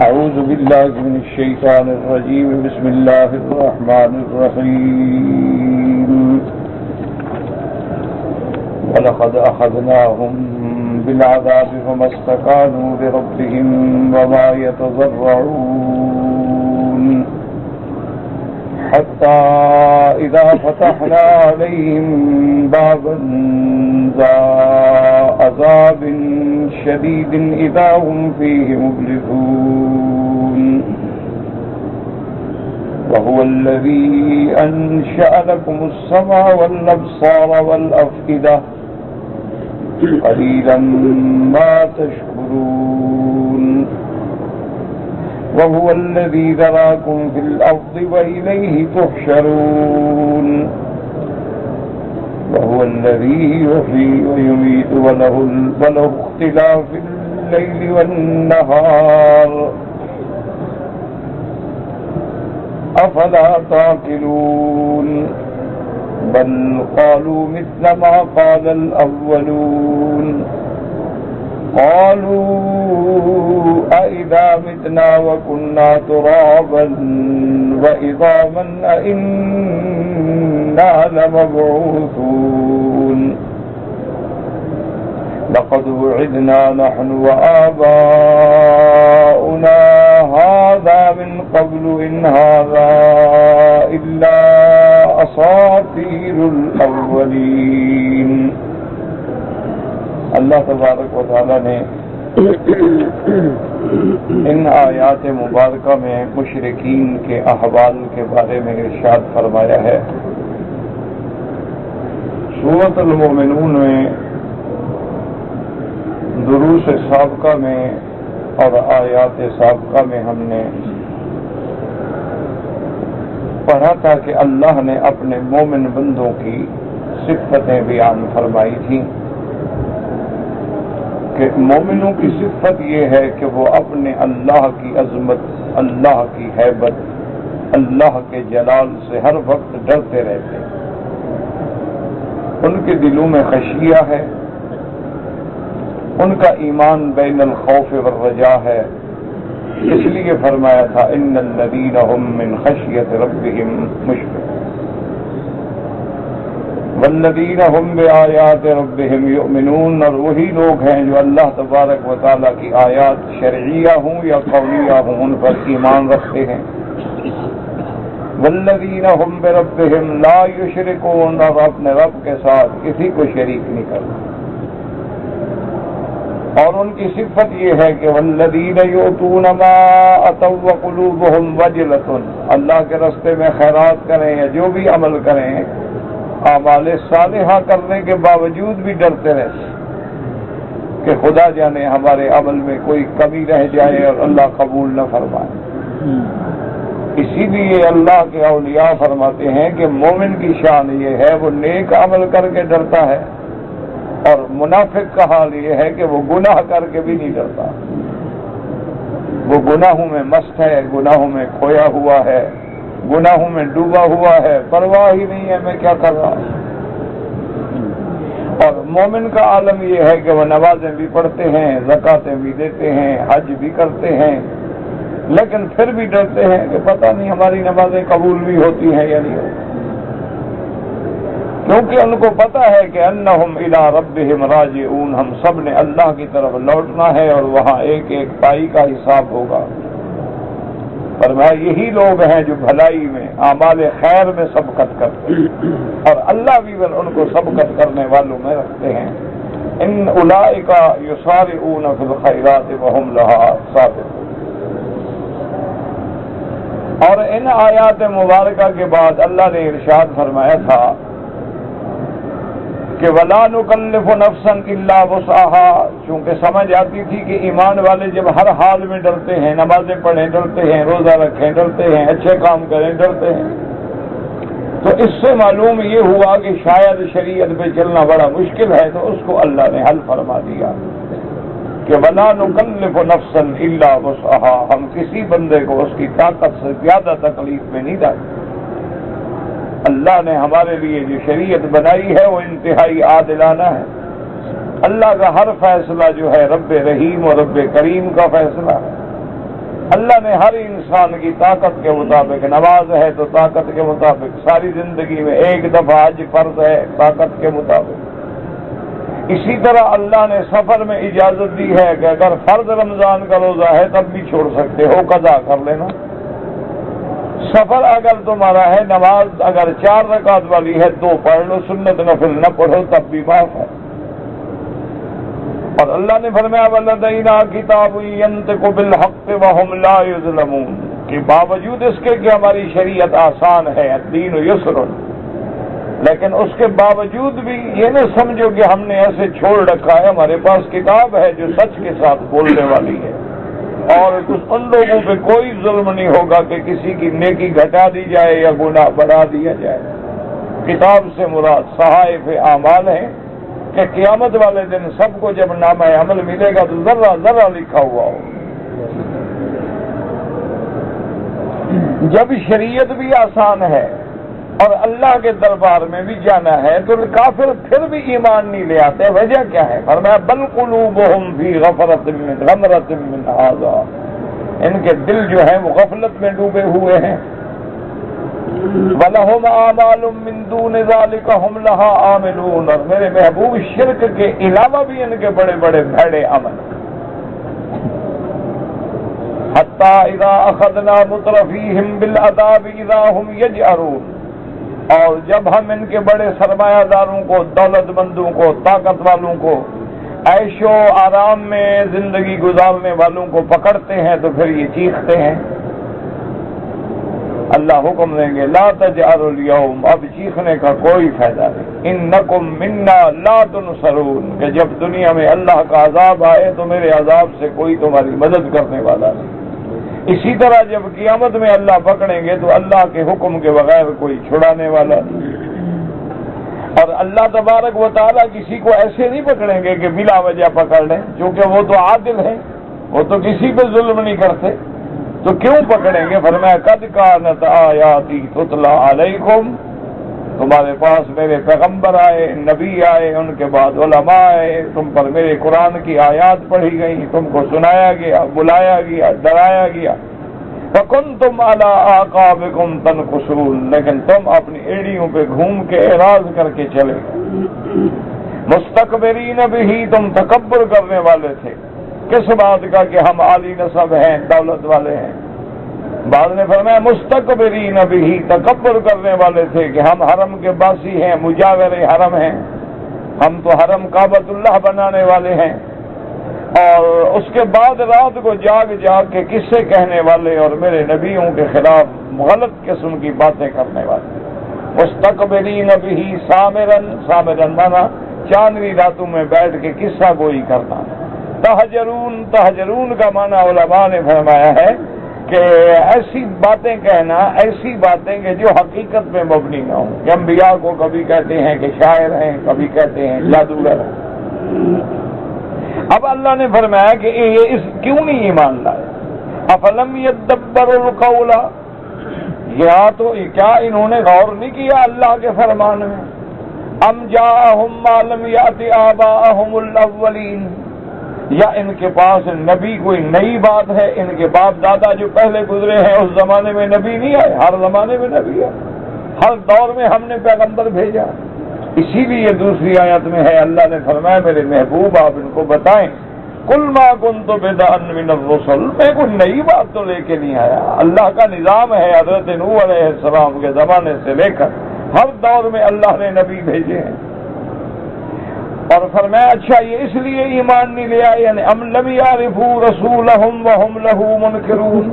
أعوذ بالله من الشيطان الرجيم. بسم الله الرحمن الرحيم. ولقد أخذناهم بالعذاب فما استكانوا لربهم وما يتضرعون حتى إذا فتحنا عليهم بابا ذا عذاب شديد إذا هم فيه مبلسون وهو الذي أنشأ لكم السمع والأبصار والأفئدة قليلا ما تشكرون وهو الذي ذراكم في الأرض وإليه تحشرون وهو الذي يحيي ويميت وله اختلاف الليل والنهار أفلا تعقلون بل قالوا مثل ما قال الأولون قالوا أئذا متنا وكنا ترابا وعظاما أئنا لمبعوثون لقد وعدنا نحن وآباؤنا هذا من قبل إن هذا إلا أساطير الأولين. اللہ تبارک و تعالی نے ان آیات مبارکہ میں مشرکین کے احوال کے بارے میں ارشاد فرمایا ہے. سورۃ المؤمنون میں دروس سابقہ میں اور آیات سابقہ میں ہم نے پڑھا تھا کہ اللہ نے اپنے مومن بندوں کی صفتیں بیان فرمائی تھیں کہ مومنوں کی صفت یہ ہے کہ وہ اپنے اللہ کی عظمت، اللہ کی ہیبت، اللہ کے جلال سے ہر وقت ڈرتے رہتے. ان کے دلوں میں خشیہ ہے، ان کا ایمان بین الخوف والرجاء ہے. اس لیے فرمایا تھا ان الذین هم من خشیۃ ربهم مشفقون والذین هم بآیات ربهم یؤمنون. اور وہی لوگ ہیں جو اللہ تبارک و تعالیٰ کی آیات شرعیہ ہوں یا قولیہ ہوں ان پر ایمان رکھتے ہیں. والذین هم بربهم لا یشرکون. اور اپنے رب کے ساتھ کسی کو شریک نہیں کرتے. اور ان کی صفت یہ ہے کہ والذین یؤتون ما اتوا وقلوبهم وجلۃ. اللہ کے راستے میں خیرات کریں یا جو بھی عمل کریں، اعمال صالحہ کرنے کے باوجود بھی ڈرتے رہتے کہ خدا جانے ہمارے عمل میں کوئی کمی رہ جائے اور اللہ قبول نہ فرمائے. اسی لیے اللہ کے اولیاء فرماتے ہیں کہ مومن کی شان یہ ہے وہ نیک عمل کر کے ڈرتا ہے، اور منافق کا حال یہ ہے کہ وہ گناہ کر کے بھی نہیں ڈرتا. وہ گناہوں میں مست ہے، گناہوں میں کھویا ہوا ہے، گناہوں میں ڈوبا ہوا ہے، پرواہ ہی نہیں ہے میں کیا کر رہا ہوں. اور مومن کا عالم یہ ہے کہ وہ نمازیں بھی پڑھتے ہیں، زکاتیں بھی دیتے ہیں، حج بھی کرتے ہیں، لیکن پھر بھی ڈرتے ہیں کہ پتہ نہیں ہماری نمازیں قبول بھی ہوتی ہیں یا نہیں ہوتی، کیونکہ ان کو پتہ ہے کہ انہم الی ربہم راجعون. ہم سب نے اللہ کی طرف لوٹنا ہے اور وہاں ایک ایک پائی کا حساب ہوگا. فرمایا یہی لوگ ہیں جو بھلائی میں، اعمال خیر میں سبقت کرتے ہیں، اور اللہ بھی ان کو سبقت کرنے والوں میں رکھتے ہیں. ان اولئک یسارعون فی الخیرات وہم لہا سابقون. اور ان آیات مبارکہ کے بعد اللہ نے ارشاد فرمایا تھا کہ وَلَا نُكَلِّفُ نَفْسًا إِلَّا وُسْعَهَا. چونکہ سمجھ آتی تھی کہ ایمان والے جب ہر حال میں ڈرتے ہیں، نمازیں پڑھیں ڈرتے ہیں، روزہ رکھیں ڈرتے ہیں، اچھے کام کریں ڈرتے ہیں، تو اس سے معلوم یہ ہوا کہ شاید شریعت پہ چلنا بڑا مشکل ہے. تو اس کو اللہ نے حل فرما دیا کہ وَلَا نُكَلِّفُ نَفْسًا إِلَّا وُسْعَهَا. ہم کسی بندے کو اس کی طاقت سے زیادہ تکلیف میں نہیں ڈالتے. اللہ نے ہمارے لیے جو شریعت بنائی ہے وہ انتہائی عادلانہ ہے. اللہ کا ہر فیصلہ جو ہے رب رحیم اور رب کریم کا فیصلہ ہے. اللہ نے ہر انسان کی طاقت کے مطابق، نماز ہے تو طاقت کے مطابق، ساری زندگی میں ایک دفعہ حج فرض ہے طاقت کے مطابق۔ اسی طرح اللہ نے سفر میں اجازت دی ہے کہ اگر فرض رمضان کا روزہ ہے تب بھی چھوڑ سکتے ہو، قضا کر لینا۔ سفر اگر تمہارا ہے، نماز اگر 4 رکعت والی ہے 2 پڑھ لو، سنت نفل نہ پڑھو تب بھی معاف ہے۔ اور اللہ نے فرمایا وَلَدَيْنَا كِتَابٌ يَنطِقُ بِالْحَقِّ وَهُمْ لَا يُظْلَمُونَ، کہ باوجود اس کے کہ ہماری شریعت آسان ہے، الدین یسر، لیکن اس کے باوجود بھی یہ نہ سمجھو کہ ہم نے ایسے چھوڑ رکھا ہے، ہمارے پاس کتاب ہے جو سچ کے ساتھ بولنے والی ہے، اور ان لوگوں پہ کوئی ظلم نہیں ہوگا کہ کسی کی نیکی گھٹا دی جائے یا گناہ بڑھا دیا جائے۔ کتاب سے مراد صحائف اعمال ہیں کہ قیامت والے دن سب کو جب نامہ عمل ملے گا تو ذرہ ذرہ لکھا ہوا ہو۔ جب شریعت بھی آسان ہے اور اللہ کے دربار میں بھی جانا ہے تو کافر پھر بھی ایمان نہیں لے آتے، وجہ کیا ہے؟ فرمایا بل قلوبہم فی غمرۃ من ھذا، ان کے دل جو ہیں وہ غفلت میں ڈوبے ہوئے ہیں۔ وَلَهُمْ أَعْمَالٌ مِّن دُونِ ذَلِكَ هُمْ لَهَا عَامِلُونَ، اور میرے محبوب شرک کے علاوہ بھی ان کے بڑے بڑے بھڑے عمل۔ حَتَّى إِذَا أَخَذْنَا مُتْرَفِيهِمْ بِالْعَذَابِ إِذَا هُمْ يَجْأَرُونَ، اور جب ہم ان کے بڑے سرمایہ داروں کو، دولت مندوں کو، طاقت والوں کو، عیش و آرام میں زندگی گزارنے والوں کو پکڑتے ہیں تو پھر یہ چیختے ہیں۔ اللہ حکم دیں گے لا تجأروا اليوم، اب چیخنے کا کوئی فائدہ نہیں، انکم منا لا تنصرون، کہ جب دنیا میں اللہ کا عذاب آئے تو میرے عذاب سے کوئی تمہاری مدد کرنے والا نہیں۔ اسی طرح جب قیامت میں اللہ پکڑیں گے تو اللہ کے حکم کے بغیر کوئی چھڑانے والا نہیں۔ اور اللہ تبارک و تعالیٰ کسی کو ایسے نہیں پکڑیں گے کہ بلا وجہ پکڑ لیں، کیونکہ وہ تو عادل ہیں، وہ تو کسی پہ ظلم نہیں کرتے، تو کیوں پکڑیں گے؟ فرمایا قد کانت آیاتی تتلی علیکم، تمہارے پاس میرے پیغمبر آئے، نبی آئے، ان کے بعد علماء آئے، تم پر میرے قرآن کی آیات پڑھی گئی، تم کو سنایا گیا، بلایا گیا، ڈرایا گیا، فکنتم علی اعقابکم تنکصون، لیکن تم اپنی ایڑیوں پہ گھوم کے اعراض کر کے چلے گئے۔ مستکبرین بہ، تم تکبر کرنے والے تھے، کس بات کا کہ ہم عالی نسب ہیں، دولت والے ہیں۔ بعد نے فرمایا مستکبرین بہ، تکبر کرنے والے تھے کہ ہم حرم کے باسی ہیں، مجاور حرم ہیں، ہم تو حرم کعبۃ اللہ بنانے والے ہیں، اور اس کے بعد رات کو جاگ جاگ کے قصے کہنے والے اور میرے نبیوں کے خلاف غلط قسم کی باتیں کرنے والے۔ مستکبرین بہ سامرن مانا چاندنی راتوں میں بیٹھ کے قصہ گوئی کرنا۔ تہجرون کا معنی علماء نے فرمایا ہے کہ ایسی باتیں کہنا، ایسی باتیں کہ جو حقیقت میں مبنی نہ ہوں، کہ انبیاء کو کبھی کہتے ہیں کہ شاعر ہیں، کبھی کہتے ہیں جادوگر ہیں۔ اب اللہ نے فرمایا کہ یہ کیوں نہیں ایمان لائے؟ افلم یدبروا القول، کیا انہوں نے غور نہیں کیا اللہ کے فرمان میں؟ ام جاءہم ما لم یأت آباءہم الاولین، یا ان کے پاس نبی کوئی نئی بات ہے؟ ان کے باپ دادا جو پہلے گزرے ہیں اس زمانے میں نبی نہیں آئے؟ ہر زمانے میں نبی ہے، ہر دور میں ہم نے پیغمبر بھیجا۔ اسی لیے دوسری آیت میں ہے اللہ نے فرمایا میرے محبوب آپ ان کو بتائیں قل ما کنت بدعا من الرسل، میں کوئی نئی بات تو لے کے نہیں آیا، اللہ کا نظام ہے، حضرت نوح علیہ السلام کے زمانے سے لے کر ہر دور میں اللہ نے نبی بھیجے ہیں۔ اور فرمایا اچھا یہ اس لیے ایمان نہیں لے آئے، یعنی ام لم یعرفوا رسولہم وہم لہ منکرون،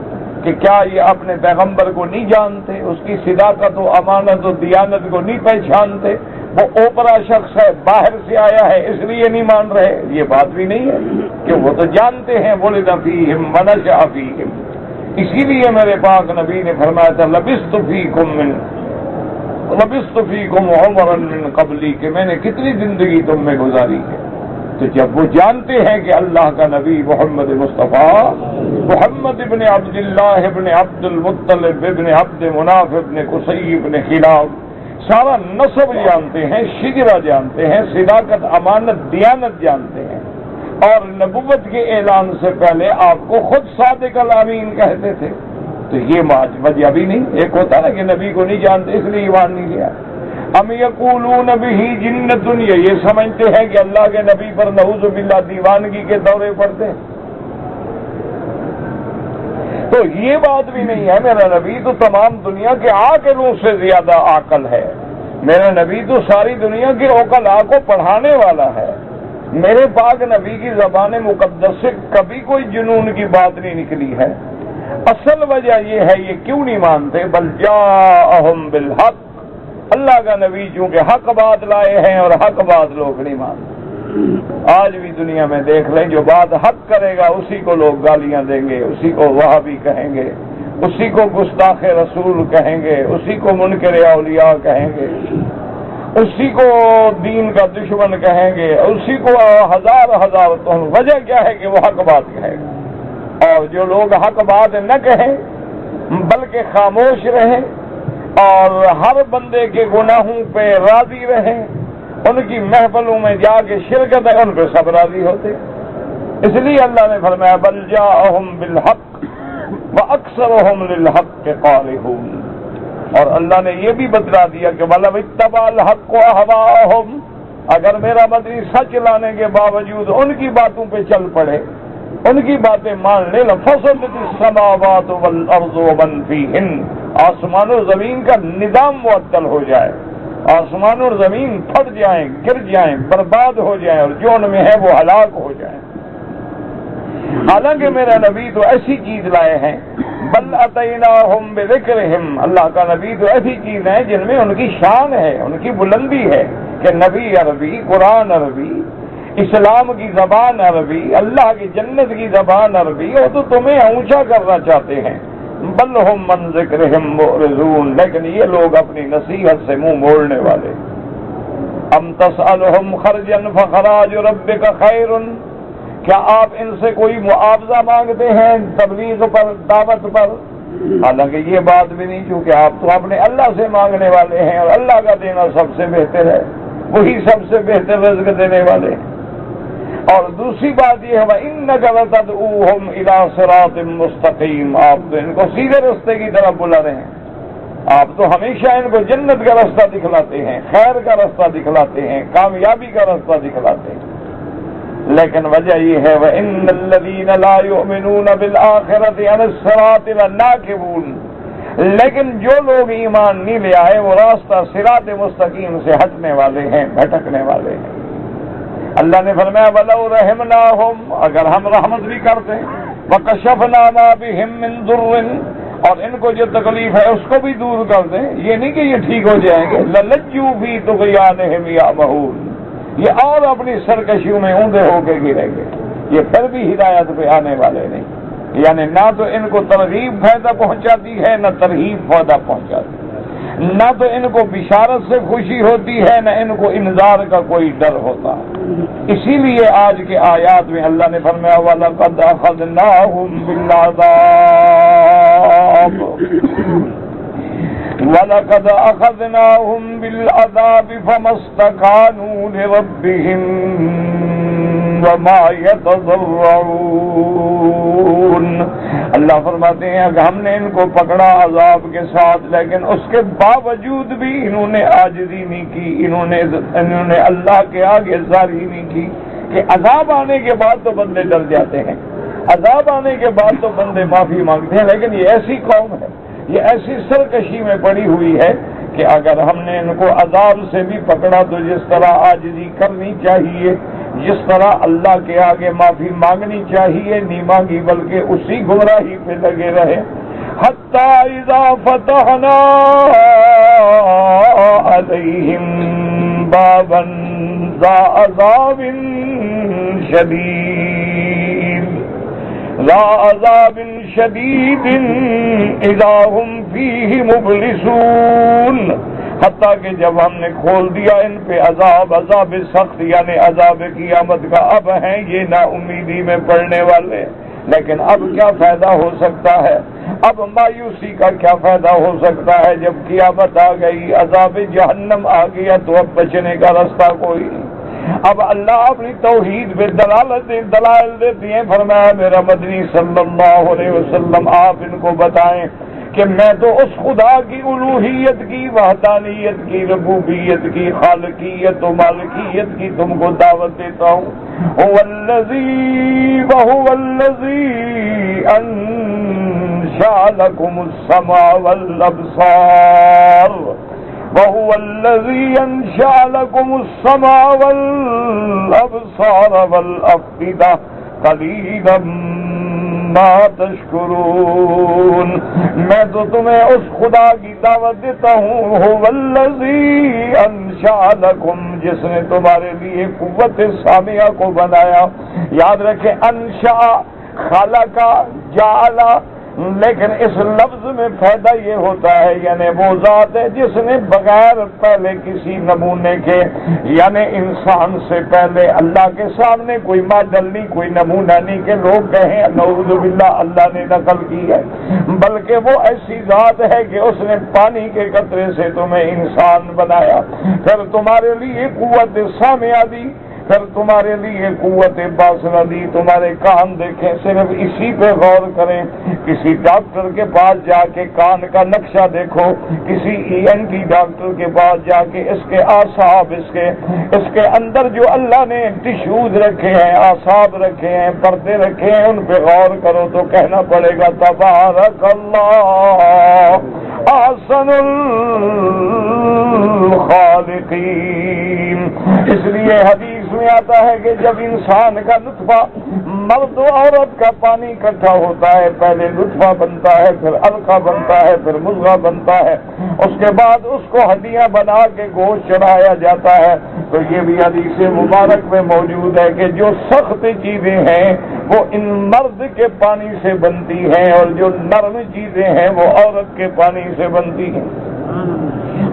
کہ کیا یہ اپنے پیغمبر کو نہیں جانتے، اس کی صداقت و امانت و دیانت کو نہیں پہچانتے؟ وہ اوپرا شخص ہے، باہر سے آیا ہے، اس لیے نہیں مان رہے؟ یہ بات بھی نہیں ہے کہ وہ تو جانتے ہیں ولد فیہم ونشأ فیہم۔ اسی لیے میرے پاک نبی نے فرمایا تھا لبثت فیکم عمرا من قبلی، کہ میں نے کتنی زندگی تم میں گزاری ہے۔ تو جب وہ جانتے ہیں کہ اللہ کا نبی محمد مصطفیٰ محمد ابن عبداللہ ابن عبد المطلب ابن عبد مناف ابن قصی ابن خلاب، سارا نسب جانتے ہیں، شجرہ جانتے ہیں، صداقت امانت دیانت جانتے ہیں، اور نبوت کے اعلان سے پہلے آپ کو خود صادق الامین کہتے تھے. تو یہ وجہ بھی نہیں. ایک ہوتا نا کہ نبی کو نہیں جانتے اس لیے ایمان نہیں لیا. ام یقولون بہ جنۃ، یہ سمجھتے ہیں کہ اللہ کے نبی پر نعوذ باللہ دیوانگی کے دورے پڑتے ہیں. تو یہ بات بھی نہیں ہے. میرا نبی تو تمام دنیا کے عاقلوں سے زیادہ عاقل ہے. میرا نبی تو ساری دنیا کے عقلاء کو پڑھانے والا ہے. میرے پاک نبی کی زبان مقدس سے کبھی کوئی جنون کی بات نہیں نکلی ہے. اصل وجہ یہ ہے یہ کیوں نہیں مانتے، بل جاءہم بالحق، اللہ کا نبی چونکہ حق بات لائے ہیں اور حق بات لوگ نہیں مانتے. آج بھی دنیا میں دیکھ لیں، جو بات حق کرے گا اسی کو لوگ گالیاں دیں گے، اسی کو وہابی کہیں گے، اسی کو گستاخ رسول کہیں گے، اسی کو منکر اولیاء کہیں گے، اسی کو دین کا دشمن کہیں گے، اسی کو ہزار تہمت. وجہ کیا ہے کہ وہ حق بات کہے گا. اور جو لوگ حق بات نہ کہیں بلکہ خاموش رہیں اور ہر بندے کے گناہوں پہ راضی رہیں، ان کی محفلوں میں جا کے شرکت ہے، ان پہ سب راضی ہوتے. اس لیے اللہ نے فرمایا بل جاءہم بالحق واکثرہم للحق قارئون. اور اللہ نے یہ بھی بتلا دیا کہ وَلَوِ اتَّبَعَ الْحَقُّ أَهْوَاءَهُمْ، اگر میرا مدنی سچ لانے کے باوجود ان کی باتوں پہ چل پڑے، ان کی باتیں مان لے، لَفَسَدَتِ السَّمَاوَاتُ وَالْأَرْضُ وَمَنْ فِيهِنَّ، آسمان و زمین کا نظام معطل ہو جائے، آسمان اور زمین پھٹ جائیں، گر جائیں، برباد ہو جائیں، اور جو ان میں ہے وہ ہلاک ہو جائیں. حالانکہ میرا نبی تو ایسی چیز لائے ہیں، بل اتیناہم بذکرہم، اللہ کا نبی تو ایسی چیز ہے جن میں ان کی شان ہے، ان کی بلندی ہے کہ نبی عربی، قرآن عربی، اسلام کی زبان عربی، اللہ کی جنت کی زبان عربی. وہ تو تمہیں اونچا کرنا چاہتے ہیں. بل ہم من ذکرہم معرضون، لیکن یہ لوگ اپنی نصیحت سے منہ موڑنے والے. ام تسألہم خرجا فخراج ربک خیر، کیا آپ ان سے کوئی معاوضہ مانگتے ہیں تبلیغ پر، دعوت پر؟ حالانکہ یہ بات بھی نہیں، چونکہ آپ تو اپنے اللہ سے مانگنے والے ہیں، اور اللہ کا دینا سب سے بہتر ہے، وہی سب سے بہتر رزق دینے والے ہیں. اور دوسری بات یہ ہے وَإِنَّكَ لَتَدْعُوهُمْ إِلَىٰ صِرَاطٍ مُسْتَقِيمٍ، آپ تو ان کو سیدھے راستے کی طرف بلا رہے ہیں. آپ تو ہمیشہ ان کو جنت کا راستہ دکھلاتے ہیں، خیر کا راستہ دکھلاتے ہیں، کامیابی کا راستہ دکھلاتے ہیں. لیکن وجہ یہ ہے وَإِنَّ الَّذِينَ لَا يُؤْمِنُونَ بِالْآخِرَةِ عَنِ الصِّرَاطِ لَنَاكِبُونَ، لیکن جو لوگ ایمان نہیں لے آئے وہ راستہ صراط مستقیم سے ہٹنے والے ہیں، بھٹکنے والے ہیں. اللہ نے فرمایا وَلَوْ رَحِمْنَاهُمْ، اگر ہم رحمت بھی کرتے، وَكَشَفْنَا مَا بِهِمْ مِنْ ضُرٍّ، اور ان کو جو تکلیف ہے اس کو بھی دور کر دیں، یہ نہیں کہ یہ ٹھیک ہو جائیں گے. لَلَجُّوا فِي طُغْيَانِهِمْ يَعْمَهُونَ، یہ اور اپنی سرکشیوں میں اوندے ہو کے گریں گے. یہ پھر بھی ہدایت پہ آنے والے نہیں. یعنی نہ تو ان کو ترغیب فائدہ پہنچاتی ہے، نہ ترغیب فائدہ پہنچاتی ہے، نہ تو ان کو بشارت سے خوشی ہوتی ہے، نہ ان کو انذار کا کوئی ڈر ہوتا. اسی لیے آج کے آیات میں اللہ نے فرمایا وَلَقَدْ أَخَذْنَاهُمْ بِالْعَذَابِ وَلَقَدْ أَخَذْنَاهُمْ بِالْعَذَابِ فَمَا اسْتَكَانُوا لِرَبِّهِمْ وَمَا يَتَضَرَّعُونَ. اللہ فرماتے ہیں کہ ہم نے ان کو پکڑا عذاب کے ساتھ، لیکن اس کے باوجود بھی انہوں نے عاجزی نہیں کی، انہوں نے اللہ کے آگے زاری نہیں کی. کہ عذاب آنے کے بعد تو بندے ڈر جاتے ہیں، عذاب آنے کے بعد تو بندے معافی مانگتے ہیں، لیکن یہ ایسی قوم ہے، یہ ایسی سرکشی میں پڑی ہوئی ہے کہ اگر ہم نے ان کو عذاب سے بھی پکڑا تو جس طرح عاجزی کرنی چاہیے، جس طرح اللہ کے آگے معافی مانگنی چاہیے، نہیں مانگی بلکہ اسی گمراہی پہ لگے رہے. حَتَّى إِذَا فَتَحْنَا عَلَيْهِمْ بَابًا ذَا عَذَابٍ شَدِيدٍ إِذَا هُمْ فِيهِ مُبْلِسُونَ، حتیٰ کہ جب ہم نے کھول دیا ان پہ عذاب سخت، یعنی عذاب قیامت کا، اب ہیں یہ نا امیدی میں پڑنے والے. لیکن اب کیا فائدہ ہو سکتا ہے، اب مایوسی کا کیا فائدہ ہو سکتا ہے؟ جب قیامت آ گئی، عذاب جہنم آ گیا تو اب بچنے کا راستہ کوئی نہیں. اب اللہ اپنی توحید پہ دلائل دیتی ہیں. فرمایا میرا مدنی صلی اللہ علیہ وسلم آپ ان کو بتائیں کہ میں تو اس خدا کی الوہیت کی، وحدانیت کی، ربوبیت کی، خالقیت و مالکیت کی تم کو دعوت دیتا ہوں. هو الذی انشأ لکم السمع والابصار وهو الذی انشأ لکم السمع والابصار والافئدہ قلیلا ما تشکرون. میں تو تمہیں اس خدا کی دعوت دیتا ہوں هو الذی انشأ لکم، جس نے تمہارے لیے قوت سامعہ کو بنایا. یاد رکھیں انشأ، خلق، جعل، لیکن اس لفظ میں فائدہ یہ ہوتا ہے یعنی وہ ذات ہے جس نے بغیر پہلے کسی نمونے کے، یعنی انسان سے پہلے اللہ کے سامنے کوئی ماڈل نہیں، کوئی نمونہ نہیں کہ لوگ کہیں نعوذ باللہ اللہ نے نقل کی ہے، بلکہ وہ ایسی ذات ہے کہ اس نے پانی کے قطرے سے تمہیں انسان بنایا، پھر تمہارے لیے قوت سامعہ دی، پھر تمہارے لیے قوت باصرہ دی. تمہارے کان دیکھیں، صرف اسی پہ غور کریں. کسی ڈاکٹر کے پاس جا کے کان کا نقشہ دیکھو، کسی ENT ڈاکٹر کے پاس جا کے اس کے اعصاب، اس کے اندر جو اللہ نے ٹشوز رکھے ہیں، اعصاب رکھے ہیں، پردے رکھے ہیں، ان پہ غور کرو تو کہنا پڑے گا تبارک اللہ احسن الخالقین. اس لیے حدیث میں آتا ہے کہ جب انسان کا نطفہ مرد و عورت کا پانی اکٹھا ہوتا ہے، پہلے نطفہ بنتا ہے، پھر علقہ بنتا ہے، پھر مضغہ بنتا ہے، اس کے بعد اس کو ہڈیاں بنا کے گوشت چڑھایا جاتا ہے. تو یہ بھی حدیث مبارک میں موجود ہے کہ جو سخت چیزیں ہیں وہ ان مرد کے پانی سے بنتی ہیں اور جو نرم چیزیں ہیں وہ عورت کے پانی سے بنتی ہیں.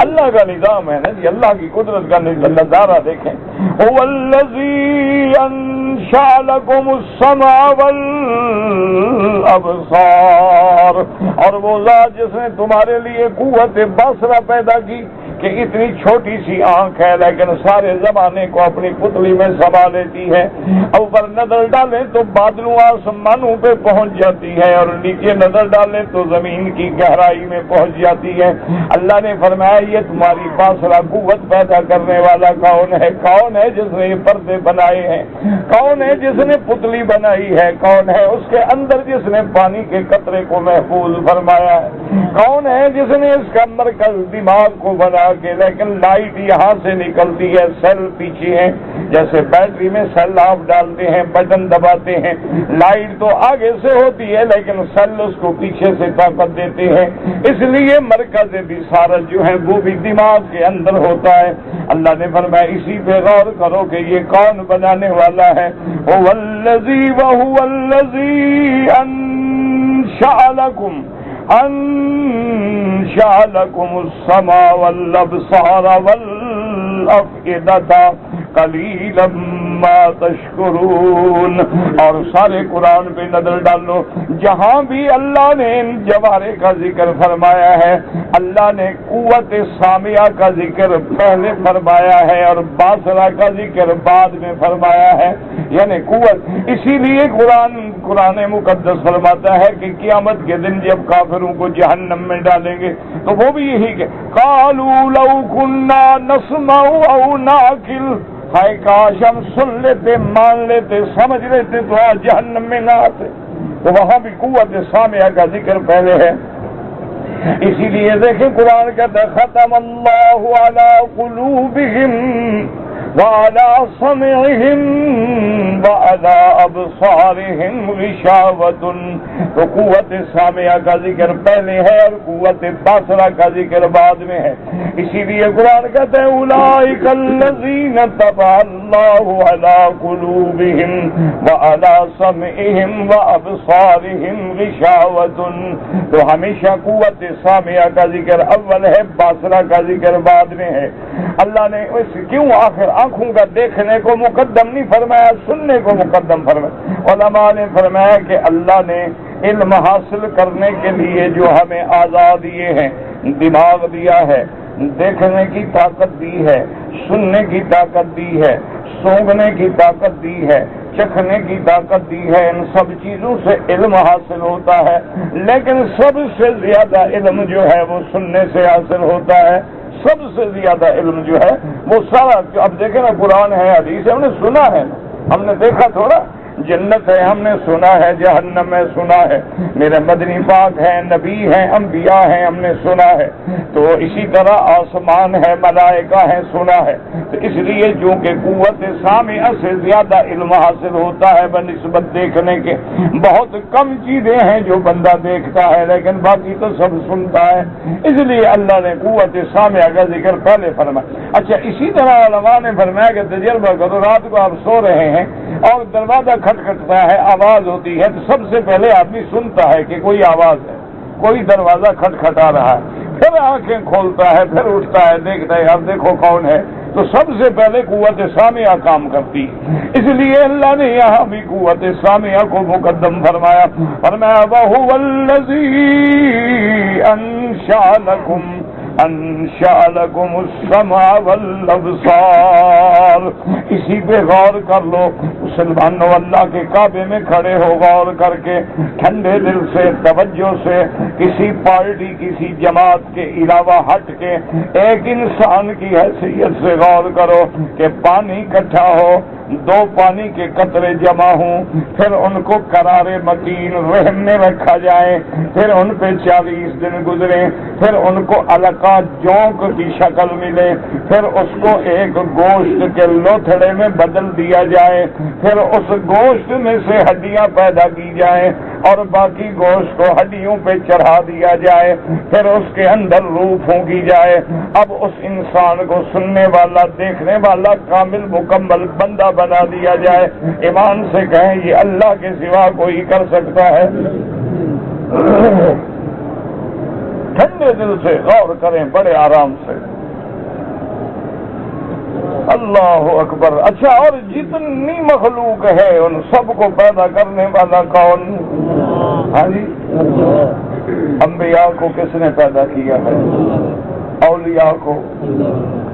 اللہ کا نظام ہے نا جی، اللہ کی قدرت کا نظارہ دیکھیں. هو الذی انشأ لکم السمع والابصار، اور وہ ذات جس نے تمہارے لیے قوت بصرہ پیدا کی کہ اتنی چھوٹی سی آنکھ ہے لیکن سارے زمانے کو اپنی پتلی میں سما لیتی ہے. اوپر نظر ڈالیں تو بادلوں آسمانوں پہ پہنچ جاتی ہے اور نیچے نظر ڈالیں تو زمین کی گہرائی میں پہنچ جاتی ہے. اللہ نے فرمایا یہ تمہاری باصرہ قوت پیدا کرنے والا کون ہے؟ کون ہے جس نے یہ پردے بنائے ہیں؟ کون ہے جس نے پتلی بنائی ہے؟ کون ہے اس کے اندر جس نے پانی کے قطرے کو محفوظ فرمایا ہے؟ کون ہے جس نے اس کا مرکز دماغ کو بنا کے، لیکن لائٹ یہاں سے نکلتی ہے، سیل پیچھے ہیں، جیسے بیٹری میں سیل آپ ڈالتے ہیں، بٹن دباتے ہیں، لائٹ تو آگے سے ہوتی ہے لیکن سیل اس کو پیچھے سے طاقت دیتے ہیں. اس لیے مرکز بصارت جو ہے وہ بھی دماغ کے اندر ہوتا ہے. اللہ نے فرمایا اسی پہ غور کرو کہ یہ کون بنانے والا ہے. هو الذی انشأ لکم السمع والابصار والافئدہ قلیلا ما تشکرون. اور سارے قرآن پہ نظر ڈالو، جہاں بھی اللہ نے ان جوارے کا ذکر فرمایا ہے، اللہ نے قوت سامعہ کا ذکر پہلے فرمایا ہے اور باصرہ کا ذکر بعد میں فرمایا ہے، یعنی قوت. اسی لیے قرآن مقدس فرماتا ہے کہ قیامت کے دن جب کافروں کو جہنم میں ڈالیں گے تو وہ بھی یہی کہ قالوا لو كنا نسمع او نعقل، ہائے کاش ہم سن لیتے، مان لیتے، سمجھ لیتے تو آج جہنم میں نہ آتے. تو وہاں بھی قوت سامعہ کا ذکر پہلے ہے. اسی لیے دیکھیں قرآن کہتا ہے ختم اللہ علی قلوبہم وعلی سمعہم وعلی ابصارہم غشاوۃ. تو قوت سامعہ کا ذکر پہلے ہے اور قوت باصرہ کا ذکر بعد میں ہے. اسی لیے قرآن کہتا ہے اولئک الذین طبع اللہ علی قلوبہم وعلی سمعہم وابصارہم غشاوۃ. تو ہمیشہ قوت سامعہ کا ذکر اول ہے، باصرہ کا ذکر بعد میں ہے. اللہ نے کیوں آخر آنکھوں کا دیکھنے کو مقدم نہیں فرمایا، سننے کو مقدم فرمایا؟ علماء نے فرمایا کہ اللہ نے علم حاصل کرنے کے لیے جو ہمیں آزاد دیے ہیں، دماغ دیا ہے، دیکھنے کی طاقت دی ہے، سننے کی طاقت دی ہے، سونگنے کی طاقت دی ہے، چکھنے کی طاقت دی ہے، ان سب چیزوں سے علم حاصل ہوتا ہے، لیکن سب سے زیادہ علم جو ہے وہ سننے سے حاصل ہوتا ہے۔ سب سے زیادہ علم جو ہے وہ سارا، اب دیکھیں نا، قرآن ہے، حدیث ہے، ہم نے سنا ہے، ہم نے دیکھا تھوڑا۔ جنت ہے ہم نے سنا ہے، جہنم ہے سنا ہے، میرے مدنی پاک ہیں، نبی ہیں، انبیاء ہیں، ہم نے سنا ہے۔ تو اسی طرح آسمان ہے، ملائکہ ہیں، سنا ہے۔ تو اس لیے چونکہ قوت سامعہ سے زیادہ علم حاصل ہوتا ہے بنسبت دیکھنے کے۔ بہت کم چیزیں ہیں جو بندہ دیکھتا ہے، لیکن باقی تو سب سنتا ہے، اس لیے اللہ نے قوت سامعہ کا ذکر پہلے فرمایا۔ اچھا، اسی طرح علماء نے فرمایا کہ تجربہ کرو، رات کو آپ سو رہے ہیں اور دروازہ کھٹکھٹتا ہے، آواز ہوتی ہے، تو سب سے پہلے آدمی سنتا ہے کہ کوئی آواز ہے، کوئی دروازہ کھٹکھٹا رہا ہے، پھر آنکھیں کھولتا ہے، پھر اٹھتا ہے، دیکھتا ہے اب دیکھو کون ہے، تو سب سے پہلے قوت سامعہ کام کرتی ہے۔ اس لیے اللہ نے یہاں بھی قوت سامعہ کو مقدم فرمایا۔ فرمایا وَهُوَ الَّذِي أَنشَأَ لَكُمُ السَّمْعَ وَالْأَبْصَارَ۔ اسی پہ غور کر لو مسلمانوں، اللہ کے کعبے میں کھڑے ہو، غور کر کے ٹھنڈے دل سے، توجہ سے، کسی پارٹی کسی جماعت کے علاوہ ہٹ کے ایک انسان کی حیثیت سے غور کرو کہ پانی اکٹھا ہو، دو پانی کے قطرے جمع ہوں، پھر ان کو قرار مکین رحم میں رکھا جائے، پھر ان پہ 40 دن گزرے، پھر ان کو علقہ جونک کی شکل ملے، پھر اس کو ایک گوشت کے لوتھڑے میں بدل دیا جائے، پھر اس گوشت میں سے ہڈیاں پیدا کی جائیں اور باقی گوشت کو ہڈیوں پہ چڑھا دیا جائے، پھر اس کے اندر روح پھونکی جائے۔ اب اس انسان کو سننے والا، دیکھنے والا، کامل مکمل بندہ بنا دیا جائے۔ ایمان سے کہیں یہ اللہ کے سوا کوئی کر سکتا ہے؟ ٹھنڈے دل سے غور کریں، بڑے آرام سے۔ اللہ اکبر۔ اچھا، اور جتنی مخلوق ہے ان سب کو پیدا کرنے والا کون؟ ہاں جی، انبیاء کو کس نے پیدا کیا ہے؟ اولیاء کو۔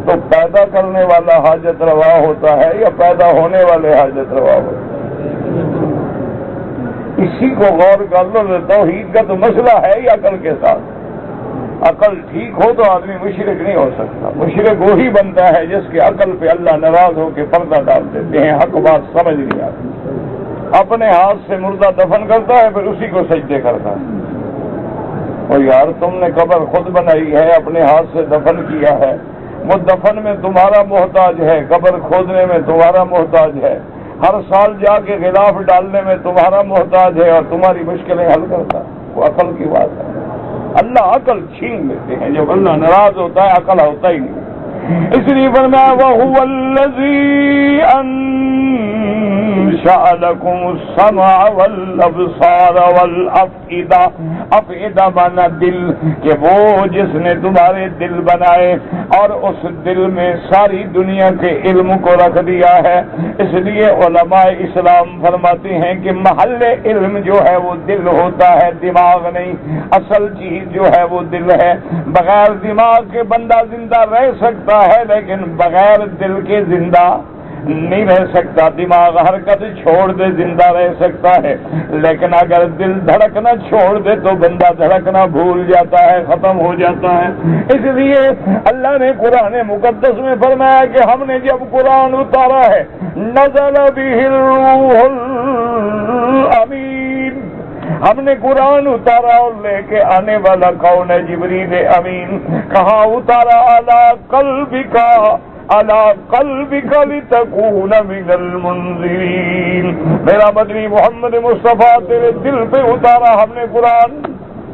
تو پیدا کرنے والا حاجت روا ہوتا ہے یا پیدا ہونے والے حاجت روا ہوتا ہے؟ اسی کو غور کر لو۔ توحید کا تو مسئلہ ہے ہی عقل کے ساتھ۔ عقل ٹھیک ہو تو آدمی مشرک نہیں ہو سکتا۔ مشرک وہی بنتا ہے جس کی عقل پہ اللہ ناراض ہو کے پردہ ڈال دیتے ہیں، حق بات سمجھ نہیں آتی۔ اپنے ہاتھ سے مردہ دفن کرتا ہے، پھر اسی کو سجدے کرتا ہے۔ اور یار تم نے قبر خود بنائی ہے، اپنے ہاتھ سے دفن کیا ہے، وہ دفن میں تمہارا محتاج ہے، قبر کھودنے میں تمہارا محتاج ہے، ہر سال جا کے غلاف ڈالنے میں تمہارا محتاج ہے، اور تمہاری مشکلیں حل کرتا ہے۔ وہ عقل کی بات ہے۔ اللہ عقل چھین لیتے ہیں، جب اللہ ناراض ہوتا ہے عقل ہوتا ہی نہیں۔ اس لیے فرمایا وَهُوَ الَّذِي أَنشَأَ لَكُمُ السَّمْعَ وَالْأَبْصَارَ وَالْأَفْئِدَةَ۔ افئدہ مانا دل، کہ وہ جس نے تمہارے دل بنائے اور اس دل میں ساری دنیا کے علم کو رکھ دیا ہے۔ اس لیے علماء اسلام فرماتے ہیں کہ محل علم جو ہے وہ دل ہوتا ہے، دماغ نہیں۔ اصل چیز جو ہے وہ دل ہے۔ بغیر دماغ کے بندہ زندہ رہ سکتا ہے، لیکن بغیر دل کے زندہ نہیں رہ سکتا۔ دماغ حرکت چھوڑ دے زندہ رہ سکتا ہے، لیکن اگر دل دھڑکنا چھوڑ دے تو بندہ دھڑکنا بھول جاتا ہے، ختم ہو جاتا ہے۔ اس لیے اللہ نے قرآن مقدس میں فرمایا کہ ہم نے جب قرآن اتارا ہے، نزل بہ الروح الامین، ہم نے قرآن اتارا اور لے کے آنے والا کون ہے؟ جبریل امین۔ کہاں اتارا؟ علی قلبک لتکون من المنذرین۔ میرا مدنی محمد مصطفیٰ تیرے دل پہ اتارا ہم نے قرآن۔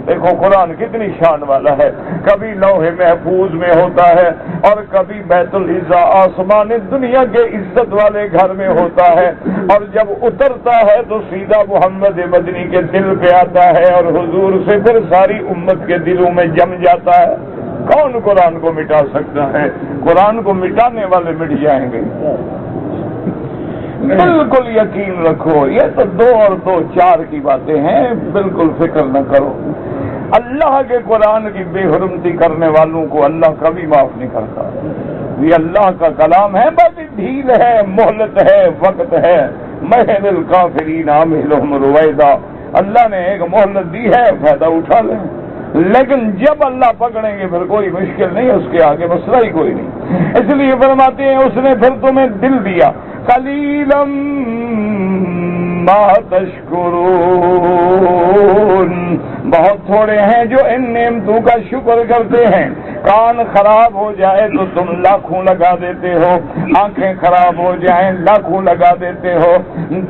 دیکھو قرآن کتنی شان والا ہے، کبھی لوح محفوظ میں ہوتا ہے اور کبھی بیت العزا آسمان دنیا کے عزت والے گھر میں ہوتا ہے، اور جب اترتا ہے تو سیدھا محمد مدنی کے دل پہ آتا ہے اور حضور سے پھر ساری امت کے دلوں میں جم جاتا ہے۔ کون قرآن کو مٹا سکتا ہے؟ قرآن کو مٹانے والے مٹ جائیں گے۔ بالکل یقین رکھو، یہ تو 2 اور 2 4 کی باتیں ہیں، بالکل فکر نہ کرو۔ اللہ کے قرآن کی بے حرمتی کرنے والوں کو اللہ کبھی معاف نہیں کرتا. یہ اللہ کا کلام ہے، بس ڈھیل ہے، مہلت ہے، وقت ہے. مہل الکافرین عاملہم رویدا. اللہ نے ایک مہلت دی ہے، فائدہ اٹھا لیں. لیکن جب اللہ پکڑیں گے پھر کوئی مشکل نہیں، اس کے آگے مسئلہ ہی کوئی نہیں. اس لیے فرماتے ہیں اس نے پھر تمہیں دل دیا. قلیلا ما تشکرون. بہت تھوڑے ہیں جو ان نعمتوں کا شکر کرتے ہیں. کان خراب ہو جائے تو تم لاکھوں لگا دیتے ہو، آنکھیں خراب ہو جائیں لاکھوں لگا دیتے ہو،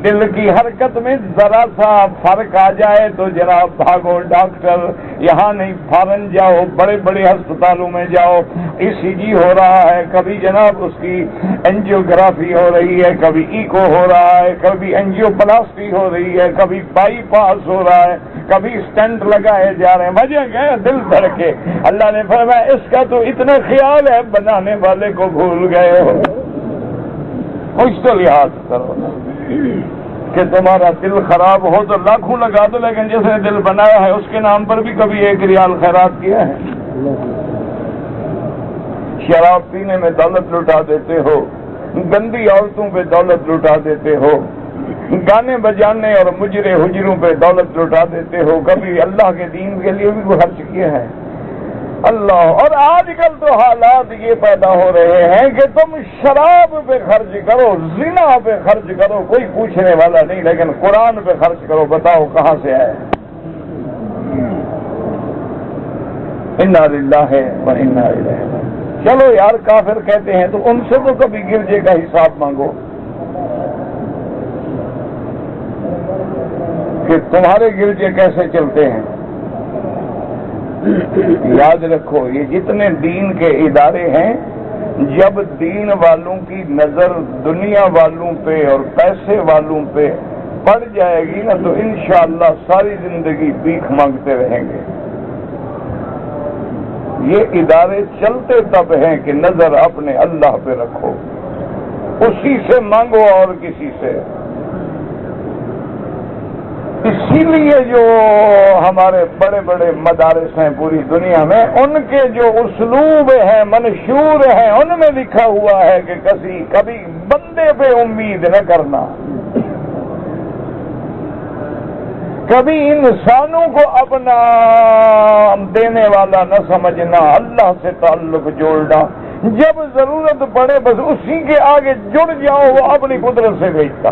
دل کی حرکت میں ذرا سا فرق آ جائے تو جناب بھاگو ڈاکٹر، یہاں نہیں فارن جاؤ، بڑے بڑے ہسپتالوں میں جاؤ. ECG ہو رہا ہے، کبھی جناب اس کی اینجیوگرافی ہو رہی ہے، کبھی ایکو ہو رہا ہے، کبھی اینجیوپلاسٹی ہو رہی ہے، کبھی بائی پاس ہو رہا ہے، کبھی اسٹنٹ لگائے جا رہے ہیں. وجہ کیا ہے؟ دل دھڑکے. اللہ نے فرمایا اس کا تو اتنا خیال ہے بنانے والے کو بھول گئے ہو. کچھ تو لحاظ کرو کہ تمہارا دل خراب ہو تو لاکھوں لگا دو، لیکن جس نے دل بنایا ہے اس کے نام پر بھی کبھی 1 ریال خیرات کیا ہے؟ شراب پینے میں دولت لٹا دیتے ہو، گندی عورتوں پہ دولت لٹا دیتے ہو، گانے بجانے اور مجرے حجروں پہ دولت لٹا دیتے ہو. کبھی اللہ کے دین کے لیے بھی خرچ کیا ہے؟ اللہ. اور آج کل تو حالات یہ پیدا ہو رہے ہیں کہ تم شراب پہ خرچ کرو، زنا پہ خرچ کرو، کوئی پوچھنے والا نہیں، لیکن قرآن پہ خرچ کرو، بتاؤ کہاں سے آئے؟ انا للہ و انا الیہ راجعون. چلو یار کافر کہتے ہیں تو ان سے تو کبھی گرجے کا حساب مانگو کہ تمہارے گرجے کیسے چلتے ہیں. یاد رکھو یہ جتنے دین کے ادارے ہیں، جب دین والوں کی نظر دنیا والوں پہ اور پیسے والوں پہ پڑ جائے گی نا تو انشاءاللہ ساری زندگی بھیک مانگتے رہیں گے. یہ ادارے چلتے تب ہیں کہ نظر اپنے اللہ پہ رکھو، اسی سے مانگو اور کسی سے. اسی لیے جو ہمارے بڑے بڑے مدارس ہیں پوری دنیا میں، ان کے جو اسلوب ہیں منشور ہیں، ان میں لکھا ہوا ہے کہ کبھی بندے پہ امید نہ کرنا، کبھی انسانوں کو اپنا دینے والا نہ سمجھنا، اللہ سے تعلق جوڑنا. جب ضرورت پڑے بس اسی کے آگے جڑ جاؤ، وہ اپنی قدرت سے بھیجتا.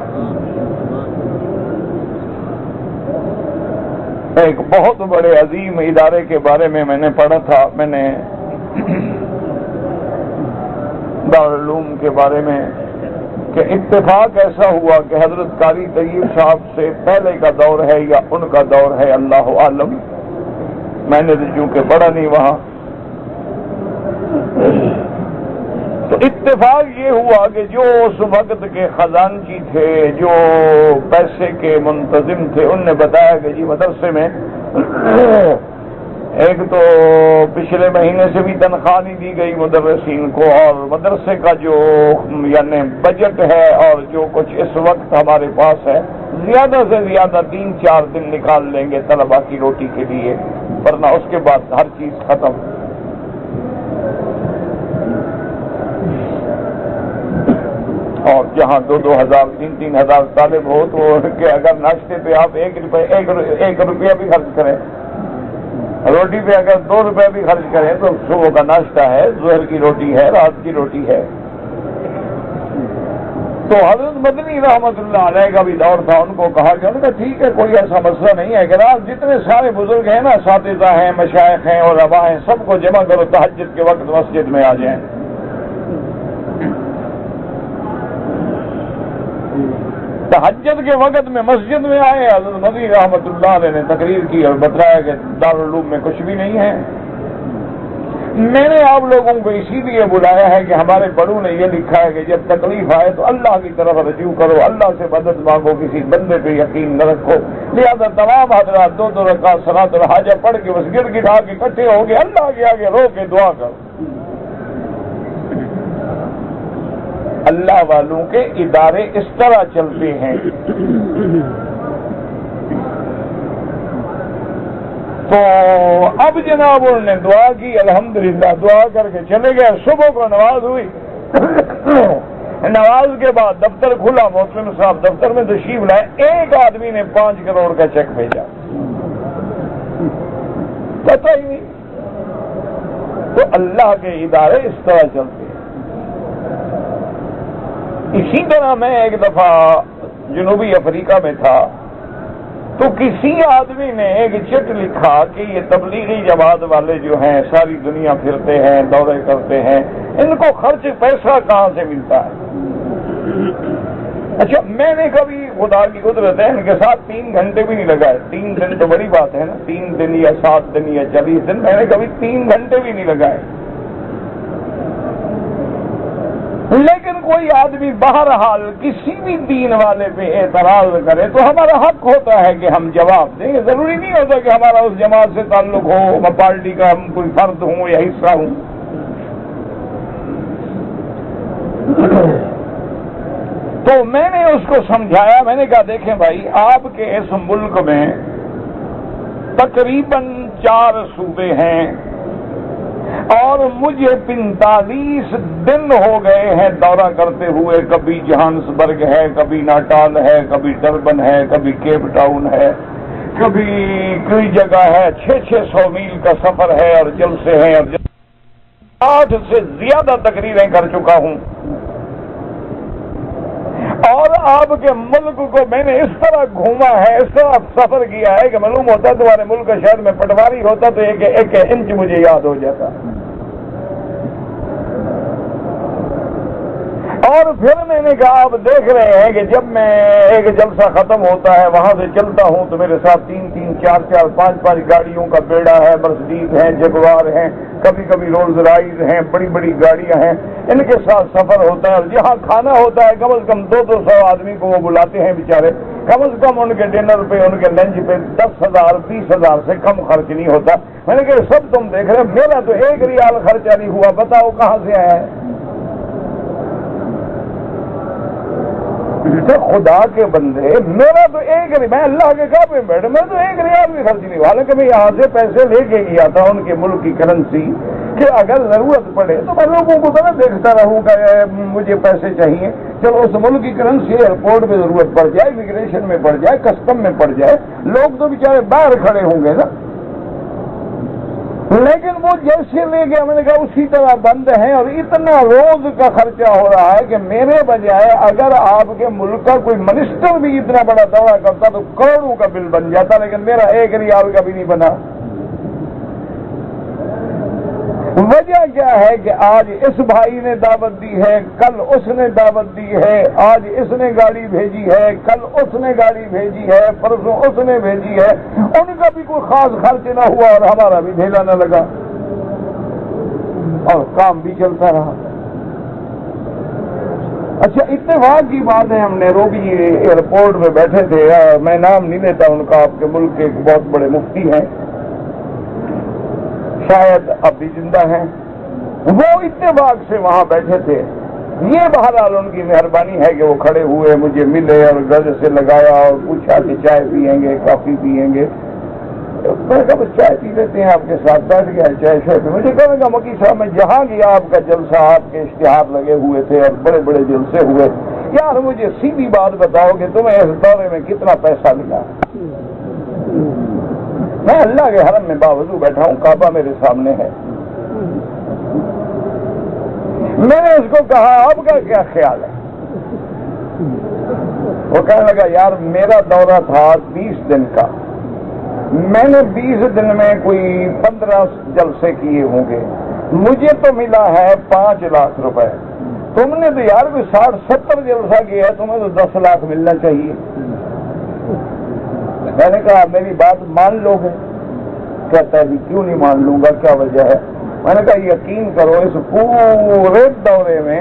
ایک بہت بڑے عظیم ادارے کے بارے میں نے پڑھا تھا، میں نے دارالعلوم کے بارے میں، کہ اتفاق ایسا ہوا کہ حضرت قاری طیب صاحب سے پہلے کا دور ہے یا ان کا دور ہے اللہ عالم، میں نے چونکہ پڑھا نہیں وہاں، تو اتفاق یہ ہوا کہ جو اس وقت کے خزانچی تھے، جو پیسے کے منتظم تھے، ان نے بتایا کہ جی مدرسے میں ایک تو پچھلے مہینے سے بھی تنخواہ نہیں دی گئی مدرسین کو، اور مدرسے کا جو یعنی بجٹ ہے اور جو کچھ اس وقت ہمارے پاس ہے، زیادہ سے زیادہ 3-4 دن نکال لیں گے طلبا کی روٹی کے لیے، ورنہ اس کے بعد ہر چیز ختم. اور جہاں 2-2 ہزار 3-3 ہزار طالب ہو تو کہ اگر ناشتے پہ آپ 1 روپیہ بھی خرچ کریں، روٹی پہ اگر 2 روپے بھی خرچ کریں تو صبح کا ناشتہ ہے، ظہر کی روٹی ہے، رات کی روٹی ہے. تو حضرت مدنی رحمت اللہ علیہ کا بھی دور تھا، ان کو کہا کہ ان کا ٹھیک ہے کوئی ایسا مسئلہ نہیں ہے کہ رات جتنے سارے بزرگ ہیں نا، اساتذہ ہیں، مشائخ ہیں اور علماء ہیں، سب کو جمع کرو، تہجد کے وقت مسجد میں آ جائیں. تہجد کے وقت میں مسجد میں آئے، حضرت مدنی رحمت اللہ علیہ نے تقریر کی اور بتایا کہ دارالعلوم میں کچھ بھی نہیں ہے. میں نے آپ لوگوں کو اسی لیے بلایا ہے کہ ہمارے بڑوں نے یہ لکھا ہے کہ جب تکلیف آئے تو اللہ کی طرف رجوع کرو، اللہ سے مدد مانگو، کسی بندے پہ یقین نہ رکھو. لہذا تمام حضرات 2 رکعت صلاۃ الحاجہ پڑھ کے بس گڑ گڑا کے اکٹھے ہو کے اللہ کے آگے رو کے دعا کرو. اللہ والوں کے ادارے اس طرح چلتے ہیں. تو اب جناب انہوں نے دعا کی، الحمدللہ دعا کر کے چلے گئے. صبح کو نماز ہوئی، نماز کے بعد دفتر کھلا، محترم صاحب دفتر میں تشریف لائے. ایک آدمی نے 5 کروڑ کا چیک بھیجا، پتہ ہی نہیں. تو اللہ کے ادارے اس طرح چلتے ہیں. اسی طرح میں ایک دفعہ جنوبی افریقہ میں تھا، تو کسی آدمی نے ایک چٹ لکھا کہ یہ تبلیغی جماعت والے جو ہیں ساری دنیا پھرتے ہیں، دورے کرتے ہیں، ان کو خرچ پیسہ کہاں سے ملتا ہے؟ اچھا، میں نے کبھی خدا کی قدرت ہے ان کے ساتھ 3 گھنٹے بھی نہیں لگائے. 3 دن تو بڑی بات ہے نا، 3 دن یا 7 دن یا 40 دن، میں نے کبھی 3 گھنٹے بھی نہیں لگائے. لیکن کوئی آدمی بہرحال کسی بھی دین والے پہ اعتراض کرے تو ہمارا حق ہوتا ہے کہ ہم جواب دیں. ضروری نہیں ہوتا کہ ہمارا اس جماعت سے تعلق ہو، میں پارٹی کا ہم کوئی فرد ہوں یا حصہ ہوں. تو میں نے اس کو سمجھایا، میں نے کہا دیکھیں بھائی، آپ کے اس ملک میں تقریباً 4 صوبے ہیں اور مجھے 45 دن ہو گئے ہیں دورہ کرتے ہوئے. کبھی جہانسبرگ ہے، کبھی ناٹال ہے، کبھی ڈربن ہے، کبھی کیپ ٹاؤن ہے، کبھی کوئی جگہ ہے. 600 میل کا سفر ہے اور جلسے ہیں، اور 8 سے زیادہ تقریریں کر چکا ہوں. اور آپ کے ملک کو میں نے اس طرح گھوما ہے، اس طرح سفر کیا ہے کہ معلوم ہوتا تمہارے ملک کا شہر میں پٹواری ہوتا تو ایک انچ مجھے یاد ہو جاتا. اور پھر میں نے کہا آپ دیکھ رہے ہیں کہ جب میں ایک جلسہ ختم ہوتا ہے وہاں سے چلتا ہوں تو میرے ساتھ 3-3, 4-4, 5-5 گاڑیوں کا بیڑا ہے، مرسڈیز ہیں، جگوار ہیں، کبھی کبھی رولز رائز ہیں، بڑی بڑی گاڑیاں ہیں. ان کے ساتھ سفر ہوتا ہے. اور جہاں کھانا ہوتا ہے کم از کم 200 آدمی کو وہ بلاتے ہیں بیچارے. کم از کم ان کے ڈنر پہ، ان کے لنچ پہ 10,000 20,000 سے کم خرچ نہیں ہوتا. میں نے کہا سب تم دیکھ رہے، میرا تو 1 ریال خرچہ نہیں ہوا، بتاؤ کہاں سے آیا ہے؟ خدا کے بندے، میرا تو 1 ریال، میں اللہ کے کعبے میں بیٹھا، میں تو 1 ریال بھی خرچ نہیں. حالانکہ میں یہاں سے پیسے لے کے گیا تھا ان کے ملک کی کرنسی، کہ اگر ضرورت پڑے تو میں لوگوں کو تو دیکھتا رہوں گا مجھے پیسے چاہیے. چلو اس ملک کی کرنسی ایئرپورٹ میں ضرورت پڑ جائے، امیگریشن میں پڑ جائے، کسٹم میں پڑ جائے، لوگ تو بیچارے باہر کھڑے ہوں گے نا. لیکن وہ جیسے لے گیا میں نے کہا اسی طرح بند ہیں. اور اتنا روز کا خرچہ ہو رہا ہے کہ میرے بجائے اگر آپ کے ملک کا کوئی منسٹر بھی اتنا بڑا دعویٰ کرتا تو کروڑوں کا بل بن جاتا، لیکن میرا 1 ریال کا بھی نہیں بنا. وجہ کیا ہے کہ آج اس بھائی نے دعوت دی ہے، کل اس نے دعوت دی ہے، آج اس نے گاڑی بھیجی ہے، کل اس نے گاڑی بھیجی ہے، پرسوں اس نے بھیجی ہے. ان کا بھی کوئی خاص خرچ نہ ہوا اور ہمارا بھی بھیجا نہ لگا اور کام بھی چلتا رہا. اچھا، اتفاق کی بات ہے ہم نیروبی ایئرپورٹ میں بیٹھے تھے، میں نام نہیں لیتا ان کا، آپ کے ملک کے ایک بہت بڑے مفتی ہیں، شاید اب بھی زندہ ہیں. وہ اتفاق سے وہاں بیٹھے تھے. یہ بہرحال ان کی مہربانی ہے کہ وہ کھڑے ہوئے، مجھے ملے اور گلے سے لگایا اور پوچھا کہ چائے پیئیں گے، کافی پیئیں گے. میں نے کہا بس چائے پی لیتے ہیں، آپ کے ساتھ بیٹھ گیا چائے شائے پہ. مجھے کہنے کا مکی صاحب میں جہاں گیا آپ کا جلسہ، آپ کے اشتہار لگے ہوئے تھے اور بڑے بڑے جلسے ہوئے. یار مجھے سیدھی بات بتاؤ کہ تمہیں اس دورے میں کتنا پیسہ ملا؟ میں اللہ کے حرم میں باوضو بیٹھا ہوں، کعبہ میرے سامنے ہے. میں نے اس کو کہا آپ کا کیا خیال ہے؟ وہ کہنے لگا یار میرا دورہ تھا 20 دن کا، میں نے 20 دن میں کوئی 15 جلسے کیے ہوں گے، مجھے تو ملا ہے 5 لاکھ روپے. تم نے تو یار کوئی 60-70 جلسہ کیا ہے، تمہیں تو 10 لاکھ ملنا چاہیے. میں نے کہا میری بات مان لو گے؟ کہتا ہے جی کیوں نہیں مان لوں گا، کیا وجہ ہے؟ میں نے کہا یقین کرو اس پورے دورے میں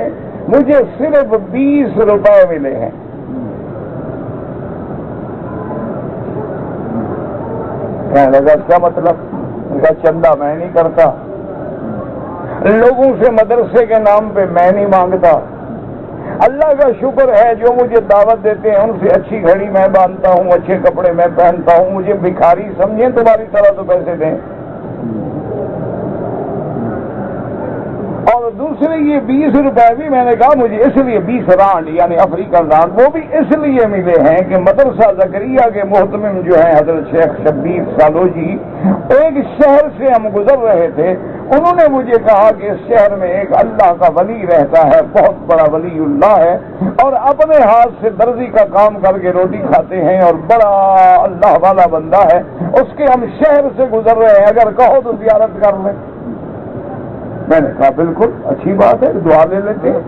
مجھے صرف 20 روپے ملے ہیں. کہنے لگا کیا مطلب؟ میں کہا چندہ میں نہیں کرتا، لوگوں سے مدرسے کے نام پہ میں نہیں مانگتا، اللہ کا شکر ہے جو مجھے دعوت دیتے ہیں ان سے اچھی گھڑی میں باندھتا ہوں، اچھے کپڑے میں پہنتا ہوں، مجھے بھکاری سمجھیں تمہاری طرح تو پیسے دیں۔ اور دوسرے یہ 20 روپے بھی میں نے کہا مجھے اس لیے 20 رانڈ یعنی افریقن رانڈ وہ بھی اس لیے ملے ہیں کہ مدرسہ زکریا کے محتمم جو ہیں حضرت شیخ شبیر سالوجی، ایک شہر سے ہم گزر رہے تھے، انہوں نے مجھے کہا کہ اس شہر میں ایک اللہ کا ولی رہتا ہے، بہت بڑا ولی اللہ ہے، اور اپنے ہاتھ سے درزی کا کام کر کے روٹی کھاتے ہیں اور بڑا اللہ والا بندہ ہے، اس کے ہم شہر سے گزر رہے ہیں، اگر کہو تو زیارت کر لیں۔ میں نے کہا بالکل اچھی بات ہے، دعا لے لیتے ہیں۔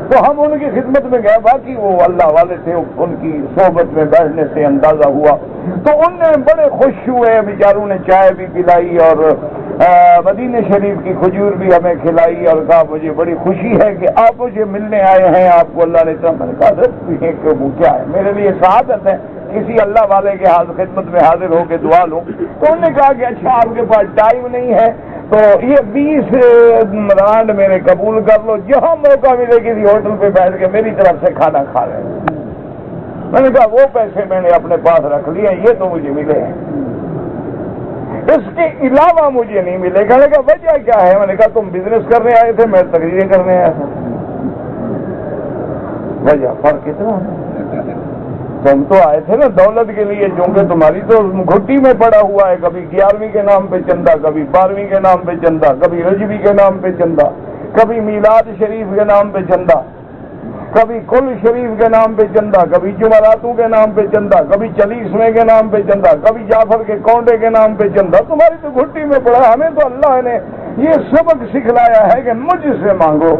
تو ہم ان کی خدمت میں گئے، باقی وہ اللہ والے تھے، ان کی صحبت میں بیٹھنے سے اندازہ ہوا تو ان نے بڑے خوش ہوئے، بیچاروں نے چائے بھی پلائی اور مدینہ شریف کی کھجور بھی ہمیں کھلائی اور کہا مجھے بڑی خوشی ہے کہ آپ مجھے ملنے آئے ہیں، آپ کو اللہ نے میں نے کہا سر وہ کیا ہے، میرے لیے سعادت ہے کسی اللہ والے کے خدمت میں حاضر ہو کے دعا لوں۔ تو انہوں نے کہا کہ اچھا آپ کے پاس ٹائم نہیں ہے تو یہ 20 رانڈ میرے قبول کر لو، جہاں موقع ملے کسی ہوٹل پہ بیٹھ کے میری طرف سے کھانا کھا لیں۔ میں نے کہا وہ پیسے میں نے اپنے پاس رکھ لیے، یہ تو مجھے ملے ہیں، اس کے علاوہ مجھے نہیں ملے۔ کہنے کا وجہ کیا ہے؟ میں نے کہا تم بزنس کرنے آئے تھے، میں تقریریں کرنے آیا تھا۔ وجہ فرق کتنا ہے؟ تم تو آئے تھے نا دولت کے لیے، چونکہ تمہاری تو گھٹی میں پڑا ہوا ہے، کبھی 11ویں کے نام پہ چندہ، کبھی 12ویں کے نام پہ چندہ، کبھی رجبی کے نام پہ چندہ، کبھی میلاد شریف کے نام پہ چندہ، کبھی کل شریف کے نام پہ چندہ، کبھی جمعراتوں کے نام پہ چندہ، کبھی 40ویں کے نام پہ چندہ، کبھی جعفر کے کونڈے کے نام پہ چندہ۔ تمہاری تو گھٹی میں پڑا ہے۔ ہمیں تو اللہ نے یہ سبق سکھلایا ہے کہ مجھ سے مانگو۔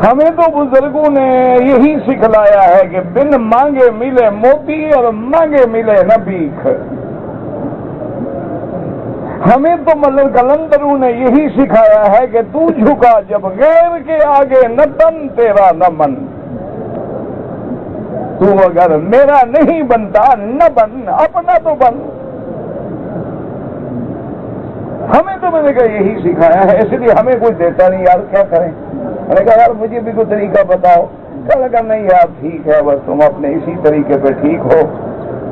ہمیں تو بزرگوں نے یہی سکھلایا ہے کہ بن مانگے ملے موتی اور مانگے ملے نہ بھیک۔ ہمیں تو مطلب کلندروں نے یہی سکھایا ہے کہ تو جھکا جب غیر کے آگے نہ تن تیرا نہ من، تو اگر میرا نہیں بنتا نہ بن، اپنا تو بن۔ ہمیں تو میں نے کہا یہی سکھایا ہے، اس لیے ہمیں کوئی دیتا نہیں، یار کیا کریں؟ میں نے کہا یار مجھے بھی کوئی طریقہ بتاؤ۔ کہنے لگا نہیں یار ٹھیک ہے، بس تم اپنے اسی طریقے پہ ٹھیک ہو۔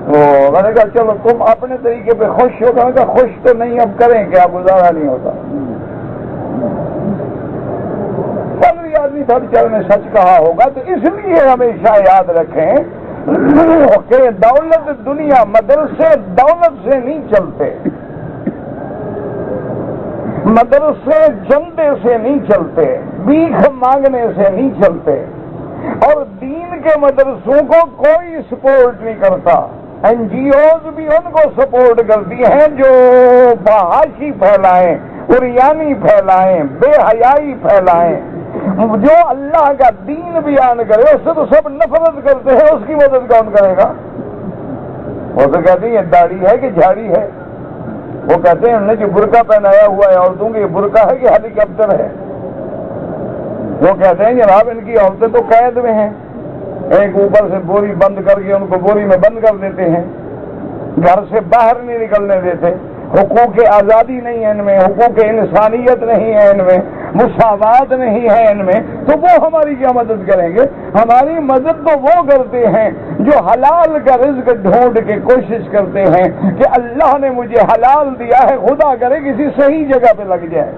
تو میں نے کہا چلو تم اپنے طریقے پہ خوش ہو۔ کہنے لگا خوش تو نہیں، اب کریں کیا، گزارا نہیں ہوتا۔ پدری آدمی تھا بیچارے نے سچ کہا ہوگا، تو اس لیے ہمیشہ یاد رکھیں کہ دولت دنیا مدرسے دولت سے نہیں چلتے، مدرسے جندے سے نہیں چلتے، بھیک مانگنے سے نہیں چلتے، اور دین کے مدرسوں کو کوئی سپورٹ نہیں کرتا۔ این جی اوز بھی ان کو سپورٹ کرتی ہیں جو فحاشی پھیلائیں، عریانی پھیلائیں، بے حیائی پھیلائیں۔ جو اللہ کا دین بیان کرے اس سے تو سب نفرت کرتے ہیں، اس کی مدد کون کرے گا؟ وہ تو کہتے ہیں یہ داڑھی ہے کہ جھاڑی ہے، وہ کہتے ہیں انہوں نے جو برقع پہنایا ہوا ہے عورتوں کی، یہ برقع ہے کہ ہیلی کاپٹر ہے؟ وہ کہتے ہیں جناب ان کی عورتیں تو قید میں ہیں، ایک اوپر سے بوری بند کر کے ان کو بوری میں بند کر دیتے ہیں، گھر سے باہر نہیں نکلنے دیتے، حقوق آزادی نہیں ہے ان میں، حقوق انسانیت نہیں ہے ان میں، مساوات نہیں ہے ان میں، تو وہ ہماری کیا مدد کریں گے؟ ہماری مدد تو وہ کرتے ہیں جو حلال کا رزق ڈھونڈ کے کوشش کرتے ہیں کہ اللہ نے مجھے حلال دیا ہے، خدا کرے کسی صحیح جگہ پہ لگ جائے۔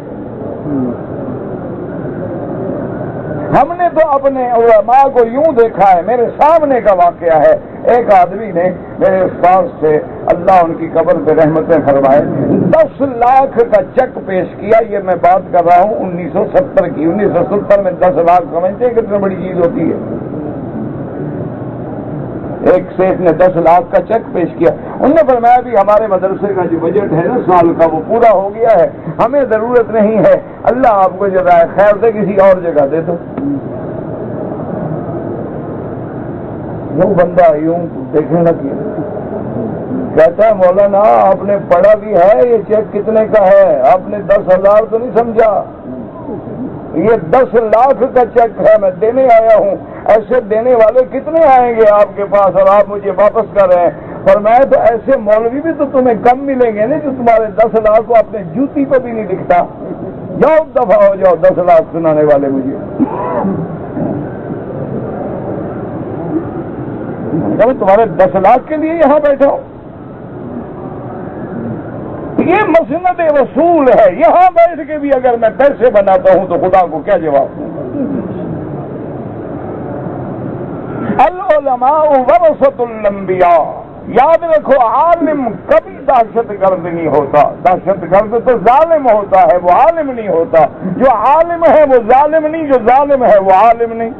ہم نے تو اپنے علماء کو یوں دیکھا ہے، میرے سامنے کا واقعہ ہے، ایک آدمی نے میرے استاد سے اللہ ان کی قبر پہ رحمتیں فرمائے 10 لاکھ کا چیک پیش کیا۔ یہ میں بات کر رہا ہوں 1970 کی۔ 1970 میں 10 لاکھ سمجھتے ہیں کتنی بڑی چیز ہوتی ہے؟ ایک سیٹ نے 10 لاکھ کا چیک پیش کیا۔ انہوں نے فرمایا بھی ہمارے مدرسے کا جو بجٹ ہے نا سال کا وہ پورا ہو گیا ہے، ہمیں ضرورت نہیں ہے، اللہ آپ کو جزائے خیر سے کسی اور جگہ دے دو۔ وہ بندہ یوں دیکھنے لگی، کہتا ہے مولانا آپ نے پڑھا بھی ہے یہ چیک کتنے کا ہے؟ آپ نے 10,000 تو نہیں سمجھا، یہ 10 لاکھ کا چیک ہے، میں دینے آیا ہوں۔ ایسے دینے والے کتنے آئیں گے آپ کے پاس اور آپ مجھے واپس کر رہے ہیں؟ فرمایا تو ایسے مولوی بھی تو تمہیں کم ملیں گے نا جو تمہارے 10 لاکھ کو اپنے جوتی پہ بھی نہیں دکھتا، جاؤ دفع ہو جاؤ 10 لاکھ سنانے والے مجھے. میں تمہارے 10 لاکھ کے لیے یہاں بیٹھا ہوں. یہ مسند رسول ہے. یہاں بیٹھ کے بھی اگر میں پیسے بناتا ہوں تو خدا کو کیا جواب دوں؟ العلماء ورثۃ الانبیاء. یاد رکھو عالم کبھی دہشت گرد نہیں ہوتا. دہشت گرد تو ظالم ہوتا ہے، وہ عالم نہیں ہوتا. جو عالم ہے وہ ظالم نہیں، جو ظالم ہے وہ عالم نہیں.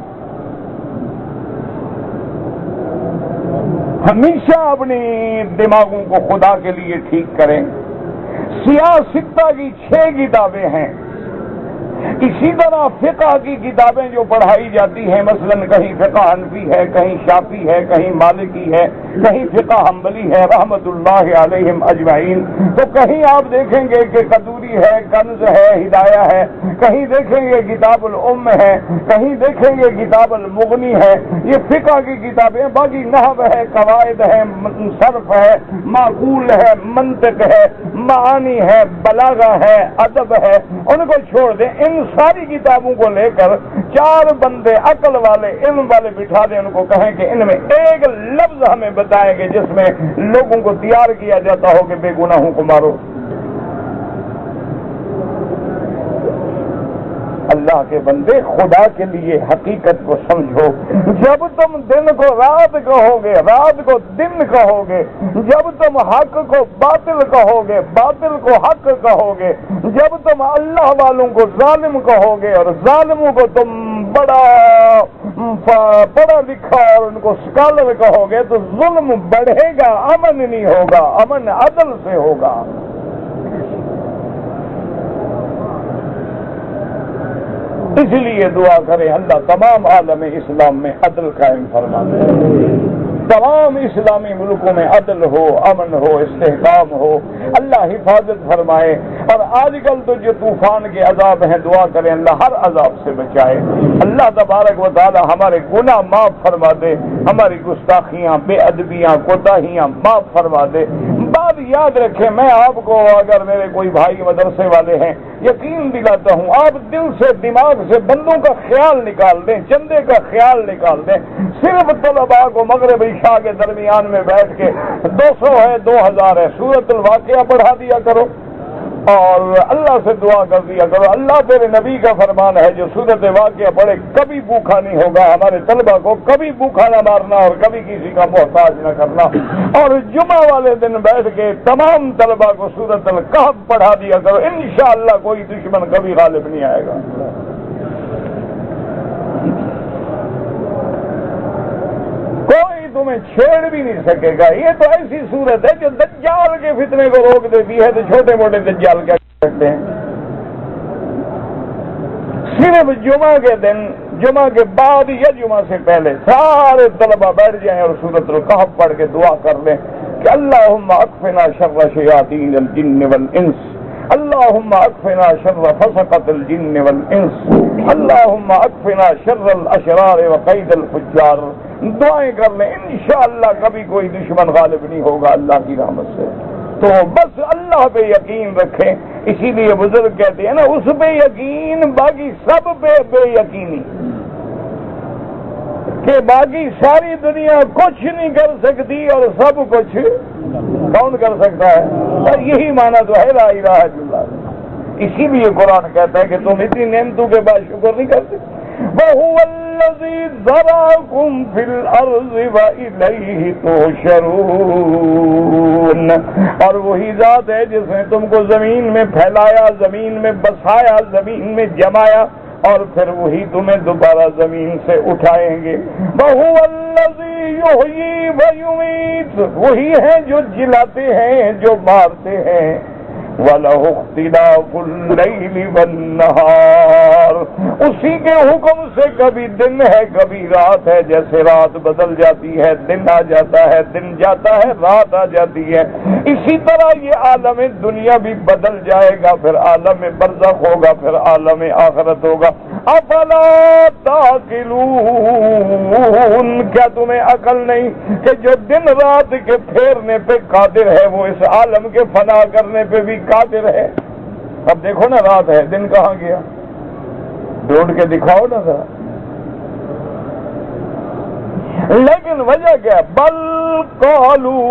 ہمیشہ اپنی دماغوں کو خدا کے لیے ٹھیک کریں. سیاستہ کی 6 کتابیں ہیں. اسی طرح فقہ کی کتابیں جو پڑھائی جاتی ہیں، مثلا کہیں فقہ حنفی ہے، کہیں شافعی ہے، کہیں مالکی ہے، کہیں فقہ حنبلی ہے رحمت اللہ علیہم اجمعین. تو کہیں آپ دیکھیں گے کہ قدوری ہے، کنز ہے، ہدایہ ہے، کہیں دیکھیں گے کتاب الام ہے، کہیں دیکھیں گے کتاب المغنی ہے. یہ فقہ کی کتابیں. باقی نحو ہے، قواعد ہے، صرف ہے، معقول ہے، منطق ہے، معانی ہے، بلاغہ ہے، ادب ہے. ان کو چھوڑ دیں. ان ساری کتابوں کو لے کر 4 بندے عقل والے، علم والے بٹھا دیں. ان کو کہیں کہ ان میں ایک لفظ ہمیں بتائیں گے جس میں لوگوں کو تیار کیا جاتا ہو کہ بے گناہوں کو مارو. اللہ کے بندے، خدا کے لیے حقیقت کو سمجھو. جب تم دن کو رات کہو گے، رات کو دن کہو گے، جب تم حق کو باطل کہو گے، باطل کو حق کہو گے، جب تم اللہ والوں کو ظالم کہو گے اور ظالموں کو تم بڑا پڑھا لکھا اور ان کو اسکالر کہو گے، تو ظلم بڑھے گا، امن نہیں ہوگا. امن عدل سے ہوگا. اس لیے دعا کریں اللہ تمام عالم اسلام میں عدل قائم فرما دے. تمام اسلامی ملکوں میں عدل ہو، امن ہو، استحکام ہو. اللہ حفاظت فرمائے. اور آج کل تو جو طوفان کے عذاب ہیں، دعا کریں اللہ ہر عذاب سے بچائے. اللہ تبارک و تعالی ہمارے گناہ معاف فرما دے، ہماری گستاخیاں، بے ادبیاں، کوتاہیاں معاف فرما دے. بات یاد رکھیں، میں آپ کو اگر میرے کوئی بھائی مدرسے والے ہیں، یقین دلاتا ہوں آپ دل سے، دماغ سے بندوں کا خیال نکال دیں، چندے کا خیال نکال دیں. صرف طلباء کو مغرب عشاء کے درمیان میں بیٹھ کے 200 ہے، 2000 ہے، سورۃ الواقعہ پڑھا دیا کرو اور اللہ سے دعا کر دیا کرو. اللہ تیرے نبی کا فرمان ہے جو سورۃ واقعہ پڑھے کبھی بھوکا نہیں ہوگا. ہمارے طلباء کو کبھی بھوکا نہ مارنا اور کبھی کسی کا محتاج نہ کرنا. اور جمعہ والے دن بیٹھ کے تمام طلباء کو سورۃ الکہف پڑھا دیا کرو. انشاءاللہ کوئی دشمن کبھی غالب نہیں آئے گا. کوئی تمہیں چھیڑ بھی نہیں سکے گا. یہ تو ایسی صورت ہے جو دجال کے فتنے کو روک دیتی ہے. تو چھوٹے موٹے دجال کیا کر سکتے ہیں؟ صرف جمعہ کے دن، جمعہ کے بعد یا جمعہ سے پہلے سارے طلباء بیٹھ جائیں اور سورۃ الکہف پڑھ کے دعا کر لیں کہ اللہم اکفنا شر شیاطین الجن والانس، اللہم اکفنا شر فسقۃ الجن والانس، اللہم اکفنا شر الاشرار وقید الفجار. دعائیں کر لیں، انشاءاللہ کبھی کوئی دشمن غالب نہیں ہوگا اللہ کی رحمت سے. تو بس اللہ پہ یقین رکھیں. اسی لیے بزرگ کہتے ہیں نا، اس پہ یقین باقی سب پہ بے یقینی، کہ باقی ساری دنیا کچھ نہیں کر سکتی اور سب کچھ کون کر سکتا ہے. اور یہی معنی تو ہے لا الہ الا اللہ. اسی لیے قرآن کہتا ہے کہ تم اتنی نعمتوں کے بعد شکر نہیں کرتے. وَهُوَ الَّذِي ذَرَاكُمْ فِي الْأَرْضِ وَإِلَيْهِ تُحْشَرُونَ. اور وہی ذات ہے جس نے تم کو زمین میں پھیلایا، زمین میں بسایا، زمین میں جمایا، اور پھر وہی تمہیں دوبارہ زمین سے اٹھائیں گے. وَهُوَ الَّذِي يُحْيِي وَيُمِيتُ. وہی ہے جو جلاتے ہیں، جو مارتے ہیں. وَلَهُ اخْتِلَافُ اللَّيْلِ وَالنَّهَارِ. اسی کے حکم سے کبھی دن ہے، کبھی رات ہے. جیسے رات بدل جاتی ہے، دن آ جاتا ہے، دن جاتا ہے، رات آ جاتی ہے. اسی طرح یہ عالم دنیا بھی بدل جائے گا، پھر عالم برزخ ہوگا، پھر عالم آخرت ہوگا. افلا تعقلون. کیا تمہیں عقل نہیں کہ جو دن رات کے پھیرنے پہ قادر ہے وہ اس عالم کے فنا کرنے پہ بھی قادر ہے. اب دیکھو نا رات ہے، دن کہاں گیا؟ ڈھونڈ کے دکھاؤ نا ذرا۔ لیکن وجہ کیا؟ بل قالوا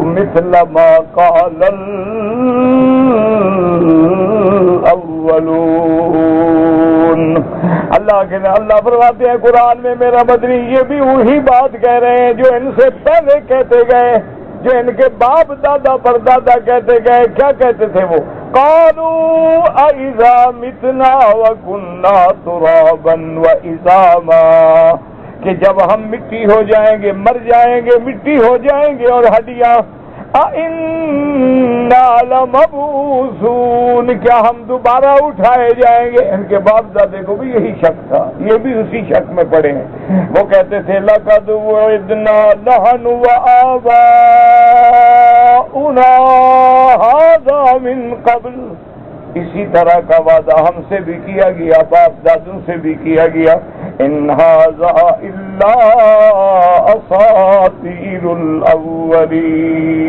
مثل ما قال الاولون۔ اللہ فرماتے ہیں قرآن میں، میرا مدنی یہ بھی وہی بات کہہ رہے ہیں جو ان سے پہلے کہتے گئے، جو ان کے باپ دادا پر دادا کہتے گئے۔ کیا کہتے تھے وہ؟ قالوا اذا متنا وكنا ترابا وعظاما، کہ جب ہم مٹی ہو جائیں گے، مر جائیں گے، مٹی ہو جائیں گے اور ہڈیاں، اِنَّا لَمَبْعُوثُونَ، کیا ہم دوبارہ اٹھائے جائیں گے؟ ان کے باپ دادے کو بھی یہی شک تھا، یہ بھی اسی شک میں پڑے ہیں۔ وہ کہتے تھے لَقَدْ وُعِدْنَا نَحْنُ وَآبَاؤُنَا هَذَا مِنْ قَبْلُ، اسی طرح کا وعدہ ہم سے بھی کیا گیا، باپ دادوں سے بھی کیا گیا۔ ان هذا الا اساطیر الاولین،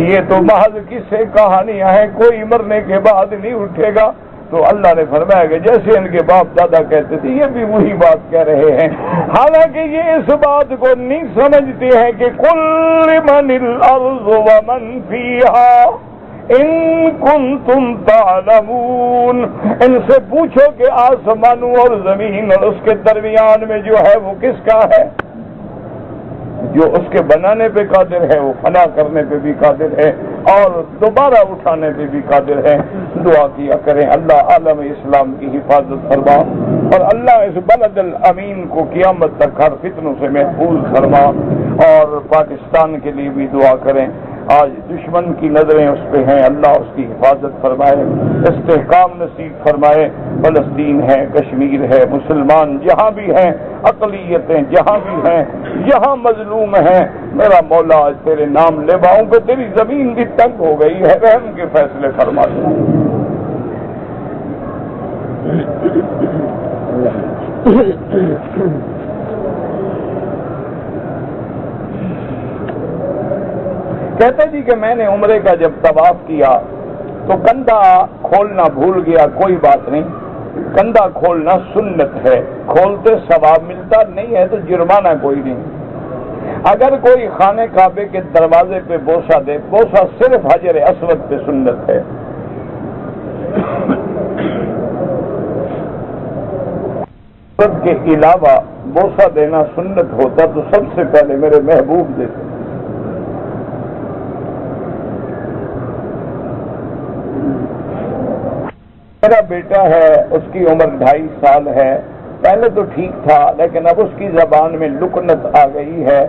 یہ تو محض قصے کہانیاں ہیں، کوئی مرنے کے بعد نہیں اٹھے گا۔ تو اللہ نے فرمایا کہ جیسے ان کے باپ دادا کہتے تھے، یہ بھی وہی بات کہہ رہے ہیں، حالانکہ یہ اس بات کو نہیں سمجھتے ہیں کہ قل لمن الارض ومن فیہا ان کنتم تعلمون، ان سے پوچھو کہ آسمانوں اور زمین اور اس کے درمیان میں جو ہے وہ کس کا ہے؟ جو اس کے بنانے پہ قادر ہے، وہ فنا کرنے پہ بھی قادر ہے اور دوبارہ اٹھانے پہ بھی قادر ہے۔ دعا کیا کریں اللہ عالم اسلام کی حفاظت فرما، اور اللہ اس بلد الامین کو قیامت تک ہر فتنوں سے محفوظ فرما، اور پاکستان کے لیے بھی دعا کریں۔ آج دشمن کی نظریں اس پہ ہیں، اللہ اس کی حفاظت فرمائے، استحکام نصیب فرمائے۔ فلسطین ہے، کشمیر ہے، مسلمان جہاں بھی ہیں، اقلیتیں جہاں بھی ہیں، جہاں مظلوم ہیں، میرا مولا آج تیرے نام لیواؤں پہ تیری زمین بھی تنگ ہو گئی ہے، رحم کے فیصلے فرما دے۔ کہتے جی کہ میں نے عمرے کا جب طواف کیا تو کندھا کھولنا بھول گیا، کوئی بات نہیں، کندھا کھولنا سنت ہے، کھولتے ثواب ملتا، نہیں ہے تو جرمانہ کوئی نہیں۔ اگر کوئی خانہ کعبے کے دروازے پہ بوسہ دے، بوسہ صرف حجر اسود پہ سنت ہے۔ کے علاوہ بوسہ دینا سنت ہوتا تو سب سے پہلے میرے محبوب دیتے۔ میرا بیٹا ہے، اس کی عمر 2.5 سال ہے، پہلے تو ٹھیک تھا لیکن اب اس کی زبان میں لکنت آ گئی ہے،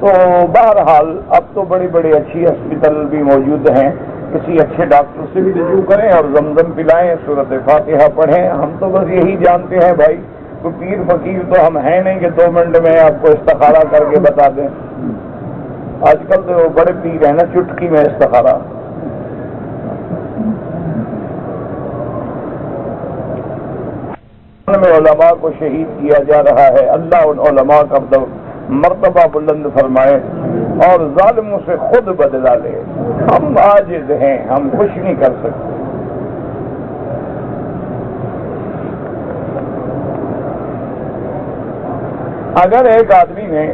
تو بہرحال اب تو بڑی بڑی اچھی ہاسپٹل بھی موجود ہیں، کسی اچھے ڈاکٹر سے بھی رجوع کریں اور زمزم پلائیں، سورۃ فاتحہ پڑھیں۔ ہم تو بس یہی جانتے ہیں بھائی، تو پیر فقیر تو ہم ہیں نہیں کہ 2 منٹ میں آپ کو استخارہ کر کے بتا دیں۔ آج کل تو بڑے پیر ہیں نا، چٹکی میں استخارہ۔ میں علماء کو شہید کیا جا رہا ہے، اللہ ان علماء کا مرتبہ بلند فرمائے اور ظالموں سے خود بدلا لے۔ ہم عاجز ہیں، ہم کچھ نہیں کر سکتے۔ اگر ایک آدمی نے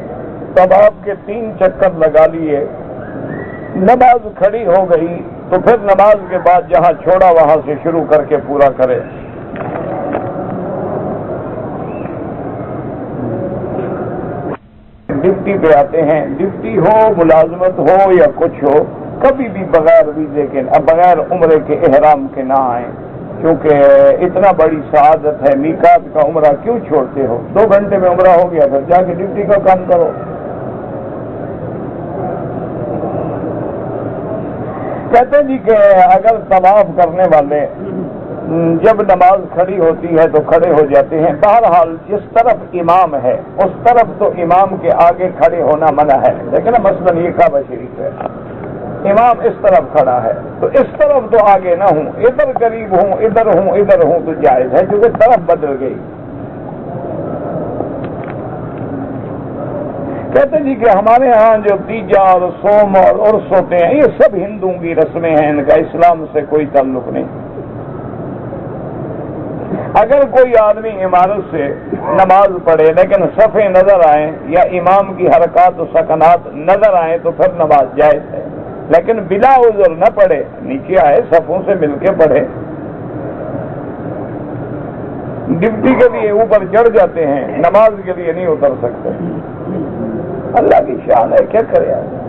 طواف کے 3 چکر لگا لیے، نماز کھڑی ہو گئی، تو پھر نماز کے بعد جہاں چھوڑا وہاں سے شروع کر کے پورا کرے۔ ڈیوٹی پہ آتے ہیں، ڈیوٹی ہو، ملازمت ہو یا کچھ ہو، کبھی بھی بغیر ویزے کے، بغیر عمرے کے احرام کے نہ آئیں، کیونکہ اتنا بڑی سعادت ہے۔ میقات کا عمرہ کیوں چھوڑتے ہو؟ 2 گھنٹے میں عمرہ ہو گیا، پھر جا کے ڈیوٹی کا کام کرو۔ کہتے جی کہ اگر طواف کرنے والے جب نماز کھڑی ہوتی ہے تو کھڑے ہو جاتے ہیں، بہرحال جس طرف امام ہے اس طرف تو امام کے آگے کھڑے ہونا منع ہے، لیکن مثلا یہ کعبہ شریف ہے، امام اس طرف کھڑا ہے تو اس طرف تو آگے نہ ہوں، ادھر قریب ہوں، ادھر ہوں تو جائز ہے، کیونکہ طرف بدل گئی۔ کہتے جی کہ ہمارے ہاں جو تیجا اور سوم اور عرس ہوتے ہیں یہ سب ہندوؤں کی رسمیں ہیں، ان کا اسلام سے کوئی تعلق نہیں۔ اگر کوئی آدمی عمارت سے نماز پڑھے لیکن صفیں نظر آئیں یا امام کی حرکات و سکنات نظر آئیں تو پھر نماز جائز ہے، لیکن بلا عذر نہ پڑھے، نیچے آئے صفوں سے مل کے پڑھے۔ ڈپٹی کے لیے اوپر چڑھ جاتے ہیں، نماز کے لیے نہیں اتر سکتے۔ اللہ کی شان ہے، کیا کرے آدمی۔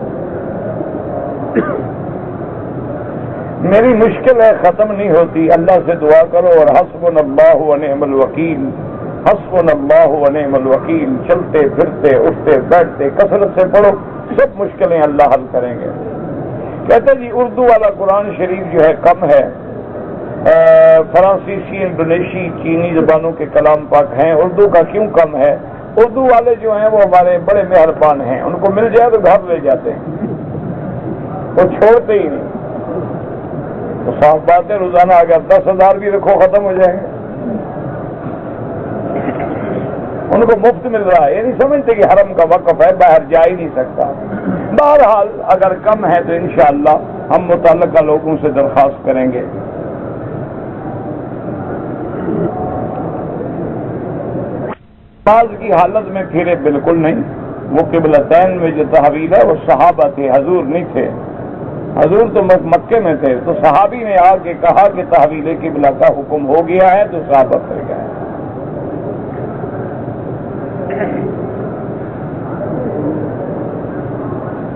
میری مشکل ہے ختم نہیں ہوتی، اللہ سے دعا کرو اور حسبنا اللہ و نعم الوکیل، حسبنا اللہ و نعم الوکیل، چلتے پھرتے اٹھتے بیٹھتے کثرت سے پڑھو، سب مشکلیں اللہ حل کریں گے۔ کہتے جی اردو والا قرآن شریف جو ہے کم ہے، فرانسیسی، انڈونیشی، چینی زبانوں کے کلام پاک ہیں، اردو کا کیوں کم ہے؟ اردو والے جو ہیں وہ ہمارے بڑے مہربان ہیں، ان کو مل جائے تو گھر لے جاتے ہیں، وہ چھوڑتے ہی نہیں۔ تو صاف بات ہے، روزانہ اگر 10,000 بھی رکھو ختم ہو جائیں گے۔ ان کو مفت مل رہا ہے، یہ نہیں سمجھتے کہ حرم کا وقف ہے، باہر جا ہی نہیں سکتا۔ بہرحال اگر کم ہے تو انشاءاللہ ہم متعلقہ لوگوں سے درخواست کریں گے۔ نماز کی حالت میں پھرے بالکل نہیں، وہ قبلتین میں جو تحویل ہے وہ صحابہ تھے، حضور نہیں تھے۔ حضور تو مکے میں تھے، تو صحابی نے آ کے کہا کہ تحویل قبلہ کا حکم ہو گیا ہے تو صحابہ کر گئے۔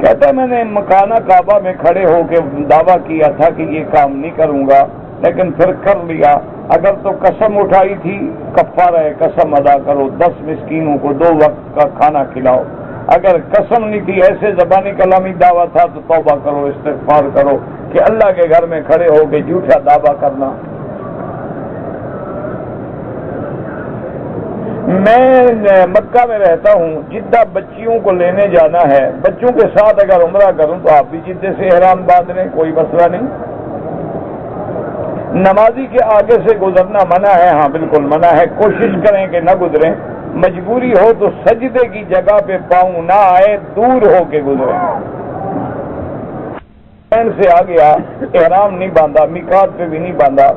کہتا میں نے مکانہ کعبہ میں کھڑے ہو کے دعویٰ کیا تھا کہ یہ کام نہیں کروں گا، لیکن پھر کر لیا۔ اگر تو قسم اٹھائی تھی کفارہ قسم ادا کرو، 10 مسکینوں کو 2 وقت کا کھانا کھلاؤ۔ اگر قسم نہیں تھی، ایسے زبانی کلامی دعویٰ تھا تو توبہ کرو، استغفار کرو کہ اللہ کے گھر میں کھڑے ہو کے جھوٹا دعویٰ کرنا۔ میں مکہ میں رہتا ہوں، جدہ بچیوں کو لینے جانا ہے، بچوں کے ساتھ اگر عمرہ کروں تو آپ بھی جدے سے احرام باندھ لیں، کوئی مسئلہ نہیں۔ نمازی کے آگے سے گزرنا منع ہے، ہاں بالکل منع ہے، کوشش کریں کہ نہ گزریں۔ مجبوری ہو تو سجدے کی جگہ پہ پاؤں نہ آئے، دور ہو کے گزریں۔ سے آ گیا، احرام نہیں باندھا، میقات پہ بھی نہیں باندھا،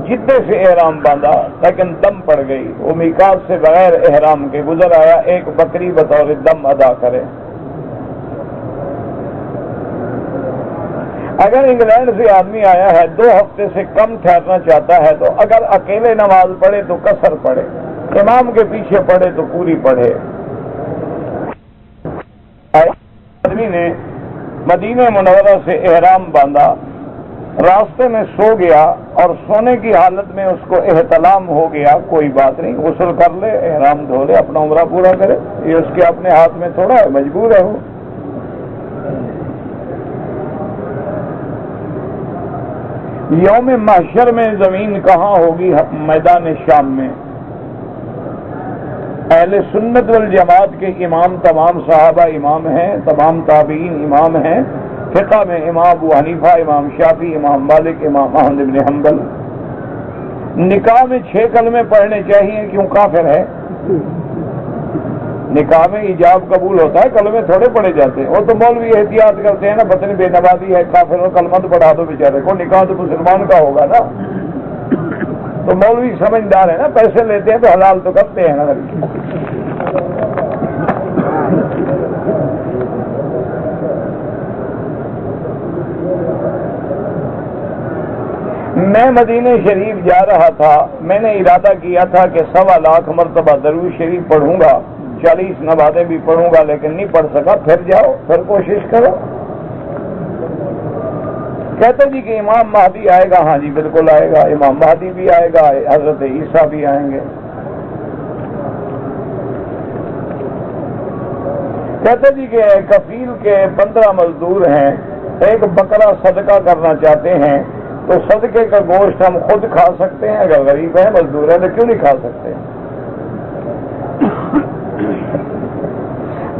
جدے سے احرام باندھا لیکن دم پڑ گئی، وہ میقات سے بغیر احرام کے گزر آیا، ایک بکری بطور دم ادا کرے۔ اگر انگلینڈ سے آدمی آیا ہے، 2 ہفتے سے کم ٹھہرنا چاہتا ہے تو اگر اکیلے نماز پڑھے تو قصر پڑھے، امام کے پیچھے پڑھے تو پوری پڑھے۔ آدمی نے مدینہ منورہ سے احرام باندھا، راستے میں سو گیا اور سونے کی حالت میں اس کو احتلام ہو گیا، کوئی بات نہیں، غسل کر لے، احرام دھو لے، اپنا عمرہ پورا کرے، یہ اس کے اپنے ہاتھ میں تھوڑا ہے، مجبور ہے وہ۔ یوم محشر میں زمین کہاں ہوگی؟ میدان شام میں۔ اہل سنت والجماعت کے امام تمام صحابہ امام ہیں، تمام تابعین امام ہیں، فقہ میں امام ابو حنیفہ، امام شافعی، امام مالک، امام احمد بن حنبل۔ نکاح میں 6 کلمے پڑھنے چاہیے، کیوں کافر ہے؟ نکاح میں ایجاب قبول ہوتا ہے، کلمے تھوڑے پڑھے جاتے ہیں، وہ تو مولوی احتیاط کرتے ہیں نا، پتنی بے نمازی ہے، کافر ہو، کلمہ تو پڑھا دو بیچارے کو، نکاح تو مسلمان کا ہوگا نا۔ تو مولوی سمجھدار ہے نا، پیسے لیتے ہیں تو حلال تو کرتے ہیں نا۔ میں مدینہ شریف جا رہا تھا، میں نے ارادہ کیا تھا کہ 1.25 لاکھ مرتبہ درود شریف پڑھوں گا، 40 نمازیں بھی پڑھوں گا، لیکن نہیں پڑھ سکا۔ پھر جاؤ، پھر کوشش کرو۔ کہتے جی کہ امام مہدی آئے گا، ہاں جی بالکل آئے گا، امام مہدی بھی آئے گا، حضرت عیسیٰ بھی آئیں گے۔ کہتے جی کہ کفیل کے 15 مزدور ہیں، ایک بکرا صدقہ کرنا چاہتے ہیں، تو صدقے کا گوشت ہم خود کھا سکتے ہیں؟ اگر غریب ہے، مزدور ہے، تو کیوں نہیں کھا سکتے؟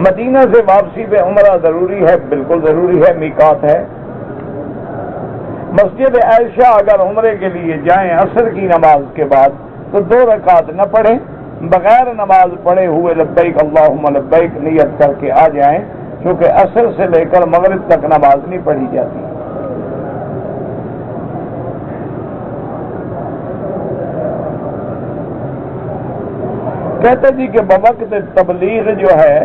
مدینہ سے واپسی پہ عمرہ ضروری ہے؟ بالکل ضروری ہے، میقات ہے۔ مسجد عائشہ اگر عمرے کے لیے جائیں عصر کی نماز کے بعد تو 2 رکعت نہ پڑھیں، بغیر نماز پڑھے ہوئے لبیک اللہم لبیک نیت کر کے آ جائیں، کیونکہ عصر سے لے کر مغرب تک نماز نہیں پڑھی جاتی۔ کہتے جی کہ بوقت تبلیغ جو ہے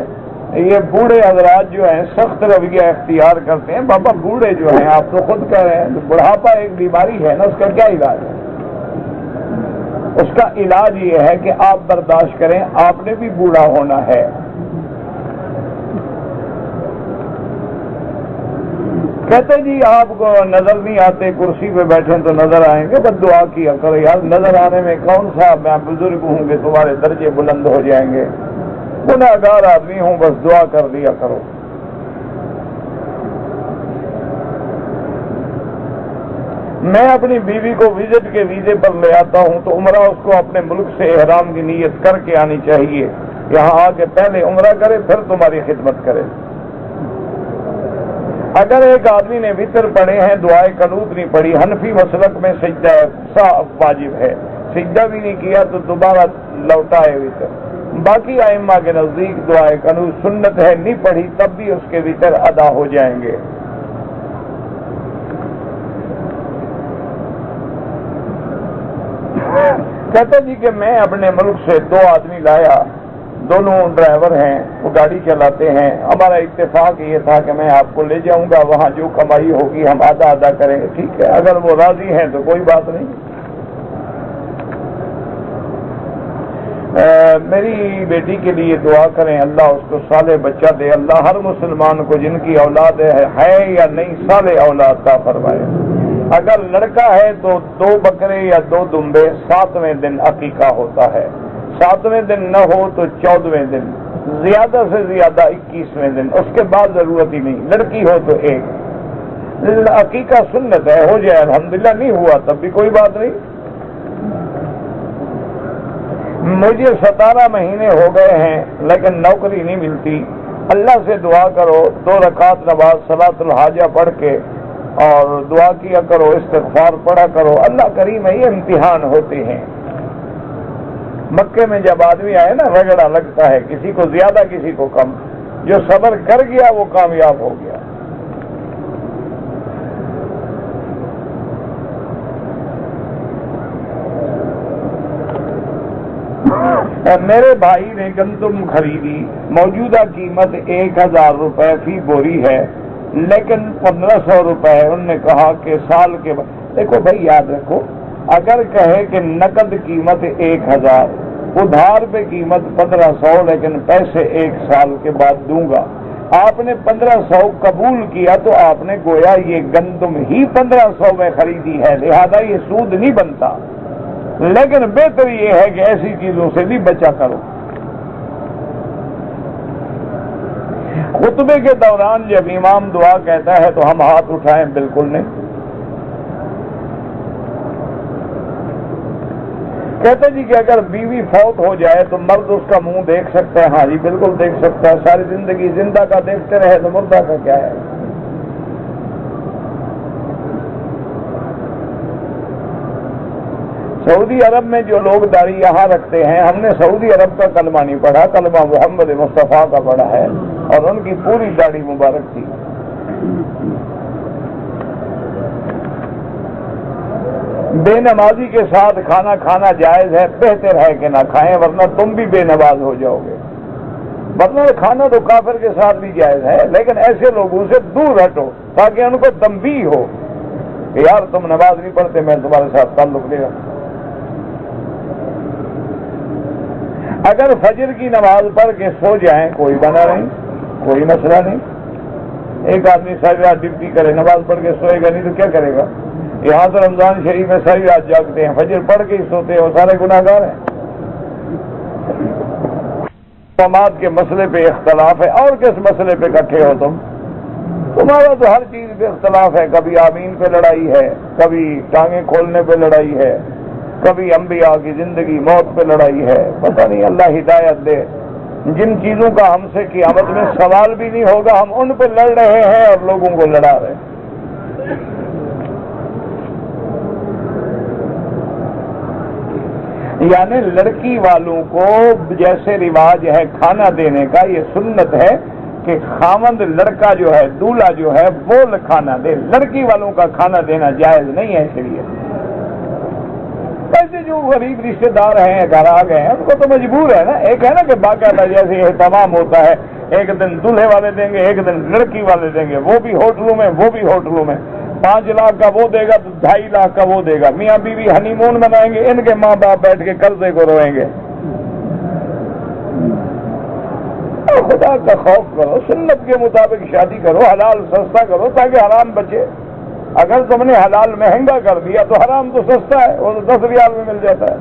یہ بوڑھے حضرات جو ہیں سخت رویہ اختیار کرتے ہیں۔ بابا بوڑھے جو ہیں، آپ تو خود کہہ رہے ہیں بڑھاپا ایک بیماری ہے نا، اس کا کیا علاج ہے؟ اس کا علاج یہ ہے کہ آپ برداشت کریں، آپ نے بھی بوڑھا ہونا ہے۔ کہتے جی آپ کو نظر نہیں آتے، کرسی پہ بیٹھیں تو نظر آئیں گے، بس دعا کیا کرو یار، نظر آنے میں کون سا میں بزرگ ہوں کہ تمہارے درجے بلند ہو جائیں گے، گناہگار آدمی ہوں، بس دعا کر دیا کرو۔ میں اپنی بیوی کو وزٹ کے ویزے پر لے آتا ہوں تو عمرہ اس کو اپنے ملک سے احرام کی نیت کر کے آنی چاہیے، یہاں آ کے پہلے عمرہ کرے پھر تمہاری خدمت کرے۔ اگر ایک آدمی نے وطر پڑھے ہیں، دعائے قنوت نہیں پڑھی، حنفی مسلک میں سجدہ واجب ہے، سجدہ بھی نہیں کیا تو دوبارہ لوٹائے وطر۔ باقی ائمہ کے نزدیک دعائے قنوت سنت ہے، نہیں پڑھی تب بھی اس کے وطر ادا ہو جائیں گے۔ کہتے جی کہ میں اپنے ملک سے 2 آدمی لایا، دونوں ڈرائیور ہیں، وہ گاڑی چلاتے ہیں، ہمارا اتفاق یہ تھا کہ میں آپ کو لے جاؤں گا، وہاں جو کمائی ہوگی ہم آدھا آدھا کریں گے، ٹھیک ہے، اگر وہ راضی ہیں تو کوئی بات نہیں۔ میری بیٹی کے لیے دعا کریں، اللہ اس کو صالح بچہ دے، اللہ ہر مسلمان کو جن کی اولاد ہے یا نہیں صالح اولاد عطا فرمائے۔ اگر لڑکا ہے تو 2 بکرے یا 2 دمبے 7ویں دن عقیقہ ہوتا ہے، 7ویں دن نہ ہو تو 14ویں دن، زیادہ سے زیادہ 21ویں دن، اس کے بعد ضرورت ہی نہیں، لڑکی ہو تو 1۔ عقیقہ سنت ہے، ہو جائے الحمدللہ، نہیں ہوا تب بھی کوئی بات نہیں۔ مجھے 17 مہینے ہو گئے ہیں لیکن نوکری نہیں ملتی، اللہ سے دعا کرو، 2 رکعت نماز صلاۃ الحاجہ پڑھ کے اور دعا کیا کرو، استغفار پڑھا کرو، اللہ کریم ہے، یہ امتحان ہوتے ہیں۔ مکے میں جب آدمی آئے نا رگڑا لگتا ہے، کسی کو زیادہ کسی کو کم، جو صبر کر گیا وہ کامیاب ہو گیا۔ میرے بھائی نے گندم خریدی، موجودہ قیمت 1000 روپے فی بوری ہے، لیکن 1500 روپے انہوں نے کہا کہ سال کے بعد۔ دیکھو بھائی یاد رکھو، اگر کہے کہ نقد قیمت 1000، ادھار پہ قیمت 1500، لیکن پیسے 1 سال کے بعد دوں گا، آپ نے 1500 قبول کیا تو آپ نے گویا یہ گندم ہی 1500 میں خریدی ہے، لہذا یہ سود نہیں بنتا۔ لیکن بہتر یہ ہے کہ ایسی چیزوں سے بھی بچا کرو۔ خطبے کے دوران جب امام دعا کہتا ہے تو ہم ہاتھ اٹھائیں؟ بالکل نہیں۔ کہتے جی کہ اگر بیوی فوت ہو جائے تو مرد اس کا منہ دیکھ سکتا ہے؟ ہاں جی بالکل دیکھ سکتا ہے، ساری زندگی زندہ کا دیکھتے رہے تو مردہ کا کیا ہے۔ سعودی عرب میں جو لوگ داڑھی یہاں رکھتے ہیں، ہم نے سعودی عرب کا کلمہ نہیں پڑھا، کلمہ محمد مصطفیٰ کا پڑھا ہے، اور ان کی پوری داڑھی مبارک تھی۔ بے نمازی کے ساتھ کھانا کھانا جائز ہے، بہتر ہے کہ نہ کھائیں ورنہ تم بھی بے نماز ہو جاؤ گے۔ ورنہ کھانا تو کافر کے ساتھ بھی جائز ہے، لیکن ایسے لوگوں سے دور ہٹو تاکہ ان کو تنبیہ ہو کہ یار تم نماز نہیں پڑھتے، میں تمہارے ساتھ تعلق نہیں رکھتا۔ اگر فجر کی نماز پڑھ کے سو جائیں کوئی بنا نہیں، کوئی مسئلہ نہیں۔ ایک آدمی ساری رات ڈیوٹی کرے، نماز پڑھ کے سوئے گا نہیں تو کیا کرے گا؟ یہاں تو رمضان شریف میں ساری رات جاگتے ہیں، فجر پڑھ کے ہی سوتے ہیں، وہ سارے گناہگار ہیں۔ سماعت کے مسئلے پہ اختلاف ہے، اور کس مسئلے پہ اکٹھے ہو تمہارا تو ہر چیز پہ اختلاف ہے، کبھی آمین پہ لڑائی ہے، کبھی ٹانگیں کھولنے پہ لڑائی ہے، کبھی انبیاء کی زندگی موت پہ لڑائی ہے، پتہ نہیں، اللہ ہدایت دے۔ جن چیزوں کا ہم سے قیامت میں سوال بھی نہیں ہوگا ہم ان پہ لڑ رہے ہیں اور لوگوں کو لڑا رہے ہیں۔ یعنی لڑکی والوں کو جیسے رواج ہے کھانا دینے کا، یہ سنت ہے کہ خاوند لڑکا جو ہے، دولہا جو ہے وہ کھانا دے، لڑکی والوں کا کھانا دینا جائز نہیں ہے شریعت۔ ایسے جو غریب رشتے دار ہیں گھر آ گئے ہیں ان کو تو مجبور ہے نا، ایک ہے نا کہ باقاعدہ جیسے اہتمام ہوتا ہے، ایک دن دولہے والے دیں گے، ایک دن لڑکی والے دیں گے، وہ بھی ہوٹلوں میں، وہ بھی ہوٹلوں میں، 5 لاکھ کا وہ دے گا تو 2.5 لاکھ کا وہ دے گا، میاں بیوی ہنی مون منائیں گے، ان کے ماں باپ بیٹھ کے قرضے کو روئیں گے۔ خدا کا خوف کرو، سنت کے مطابق شادی کرو، حلال سستا کرو تاکہ حرام بچے۔ اگر تم نے حلال مہنگا کر دیا تو حرام تو سستا ہے، وہ تو 10 ریال میں مل جاتا ہے۔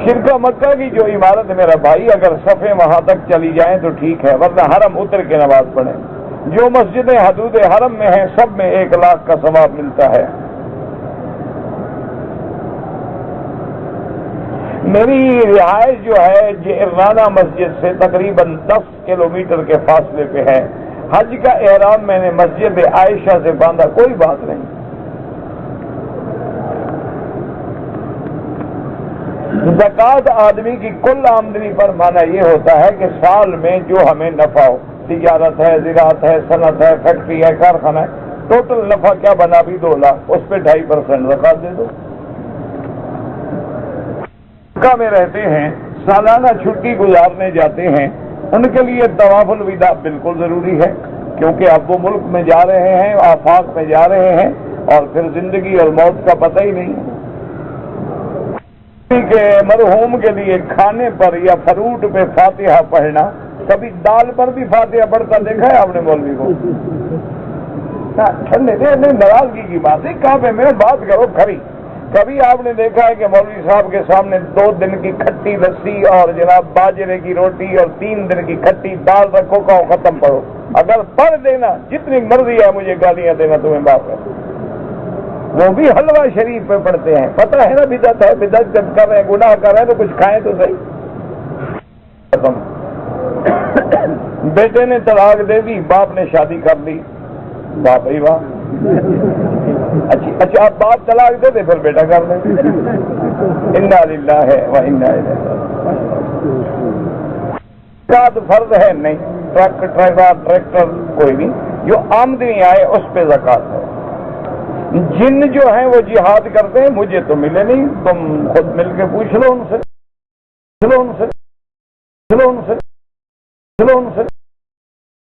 شرکا مکہ کی جو عمارت میرا بھائی، اگر صفیں وہاں تک چلی جائیں تو ٹھیک ہے، ورنہ حرم اتر کے نماز پڑھیں۔ جو مسجدیں حدود حرم میں ہیں سب میں 1 لاکھ کا ثواب ملتا ہے۔ میری رہائش جو ہے جعرانہ مسجد سے تقریباً 10 کلومیٹر کے فاصلے پہ ہے۔ حج کا احرام میں نے مسجد عائشہ سے باندھا، کوئی بات نہیں۔ زکوٰۃ آدمی کی کل آمدنی پر مانا یہ ہوتا ہے کہ سال میں جو ہمیں نفع ہو، تجارت ہے، زراعت ہے، صنعت ہے، فیکٹری ہے، کارخانہ ہے، ٹوٹل نفع کیا بنا بھی 2 لاکھ، اس پہ 2.5% زکوٰۃ دے دو۔ مکہ میں رہتے ہیں، سالانہ چھٹی گزارنے جاتے ہیں، ان کے لیے طواف الوداع بالکل ضروری ہے، کیونکہ اب وہ ملک میں جا رہے ہیں، آفاق میں جا رہے ہیں، اور پھر زندگی اور موت کا پتہ ہی نہیں ہے۔ کہ مرحوم کے لیے کھانے پر یا فروٹ پہ فاتحہ پڑھنا، کبھی دال پر بھی فاتحہ پڑھتا دیکھا ہے آپ نے مولوی کو؟ ٹھنڈے نہیں، ناراضگی کی بات ہے، کہاں پہ میں بات کرو کھری۔ کبھی آپ نے دیکھا ہے کہ مولوی صاحب کے سامنے 2 دن کی کھٹی لسی اور جناب باجرے کی روٹی اور 3 دن کی کھٹی دال رکھو، کہو ختم پڑھو؟ اگر پڑھ دینا جتنی مرضی ہے مجھے گالیاں دینا، تمہیں باپ ہے۔ وہ بھی حلوہ شریف پہ پڑھتے ہیں، پتہ ہے نا بدعت ہے، بدعت جب کر رہے ہیں، گناہ کر رہے ہیں تو کچھ کھائیں تو صحیح۔ ختم۔ بیٹے نے طلاق دے دی، باپ نے شادی کر لی، واہ بھائی واہ۔ اچھا آپ باپ طلاق دے دے پھر بیٹا کر دیں، انا للہ و انا الیہ راجعون۔ فرض ہے نہیں، ٹرک ٹریکٹر کوئی بھی جو آمدنی آئے اس پہ زکوٰۃ ہے۔ جن جو ہیں وہ جہاد کرتے ہیں، مجھے تو ملے نہیں، تم خود مل کے پوچھ لو ان سے، چلو ان سے، چلو ان سے، چلو ان سے،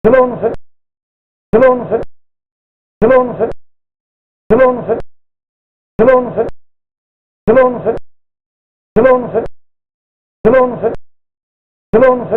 چلو ان سے، چلو ان سے، چلو ان سے، چلو ان سے، چلو ان سے، چلو ان سے، چلو ان سے، چلو ان سے، چلو ان سے،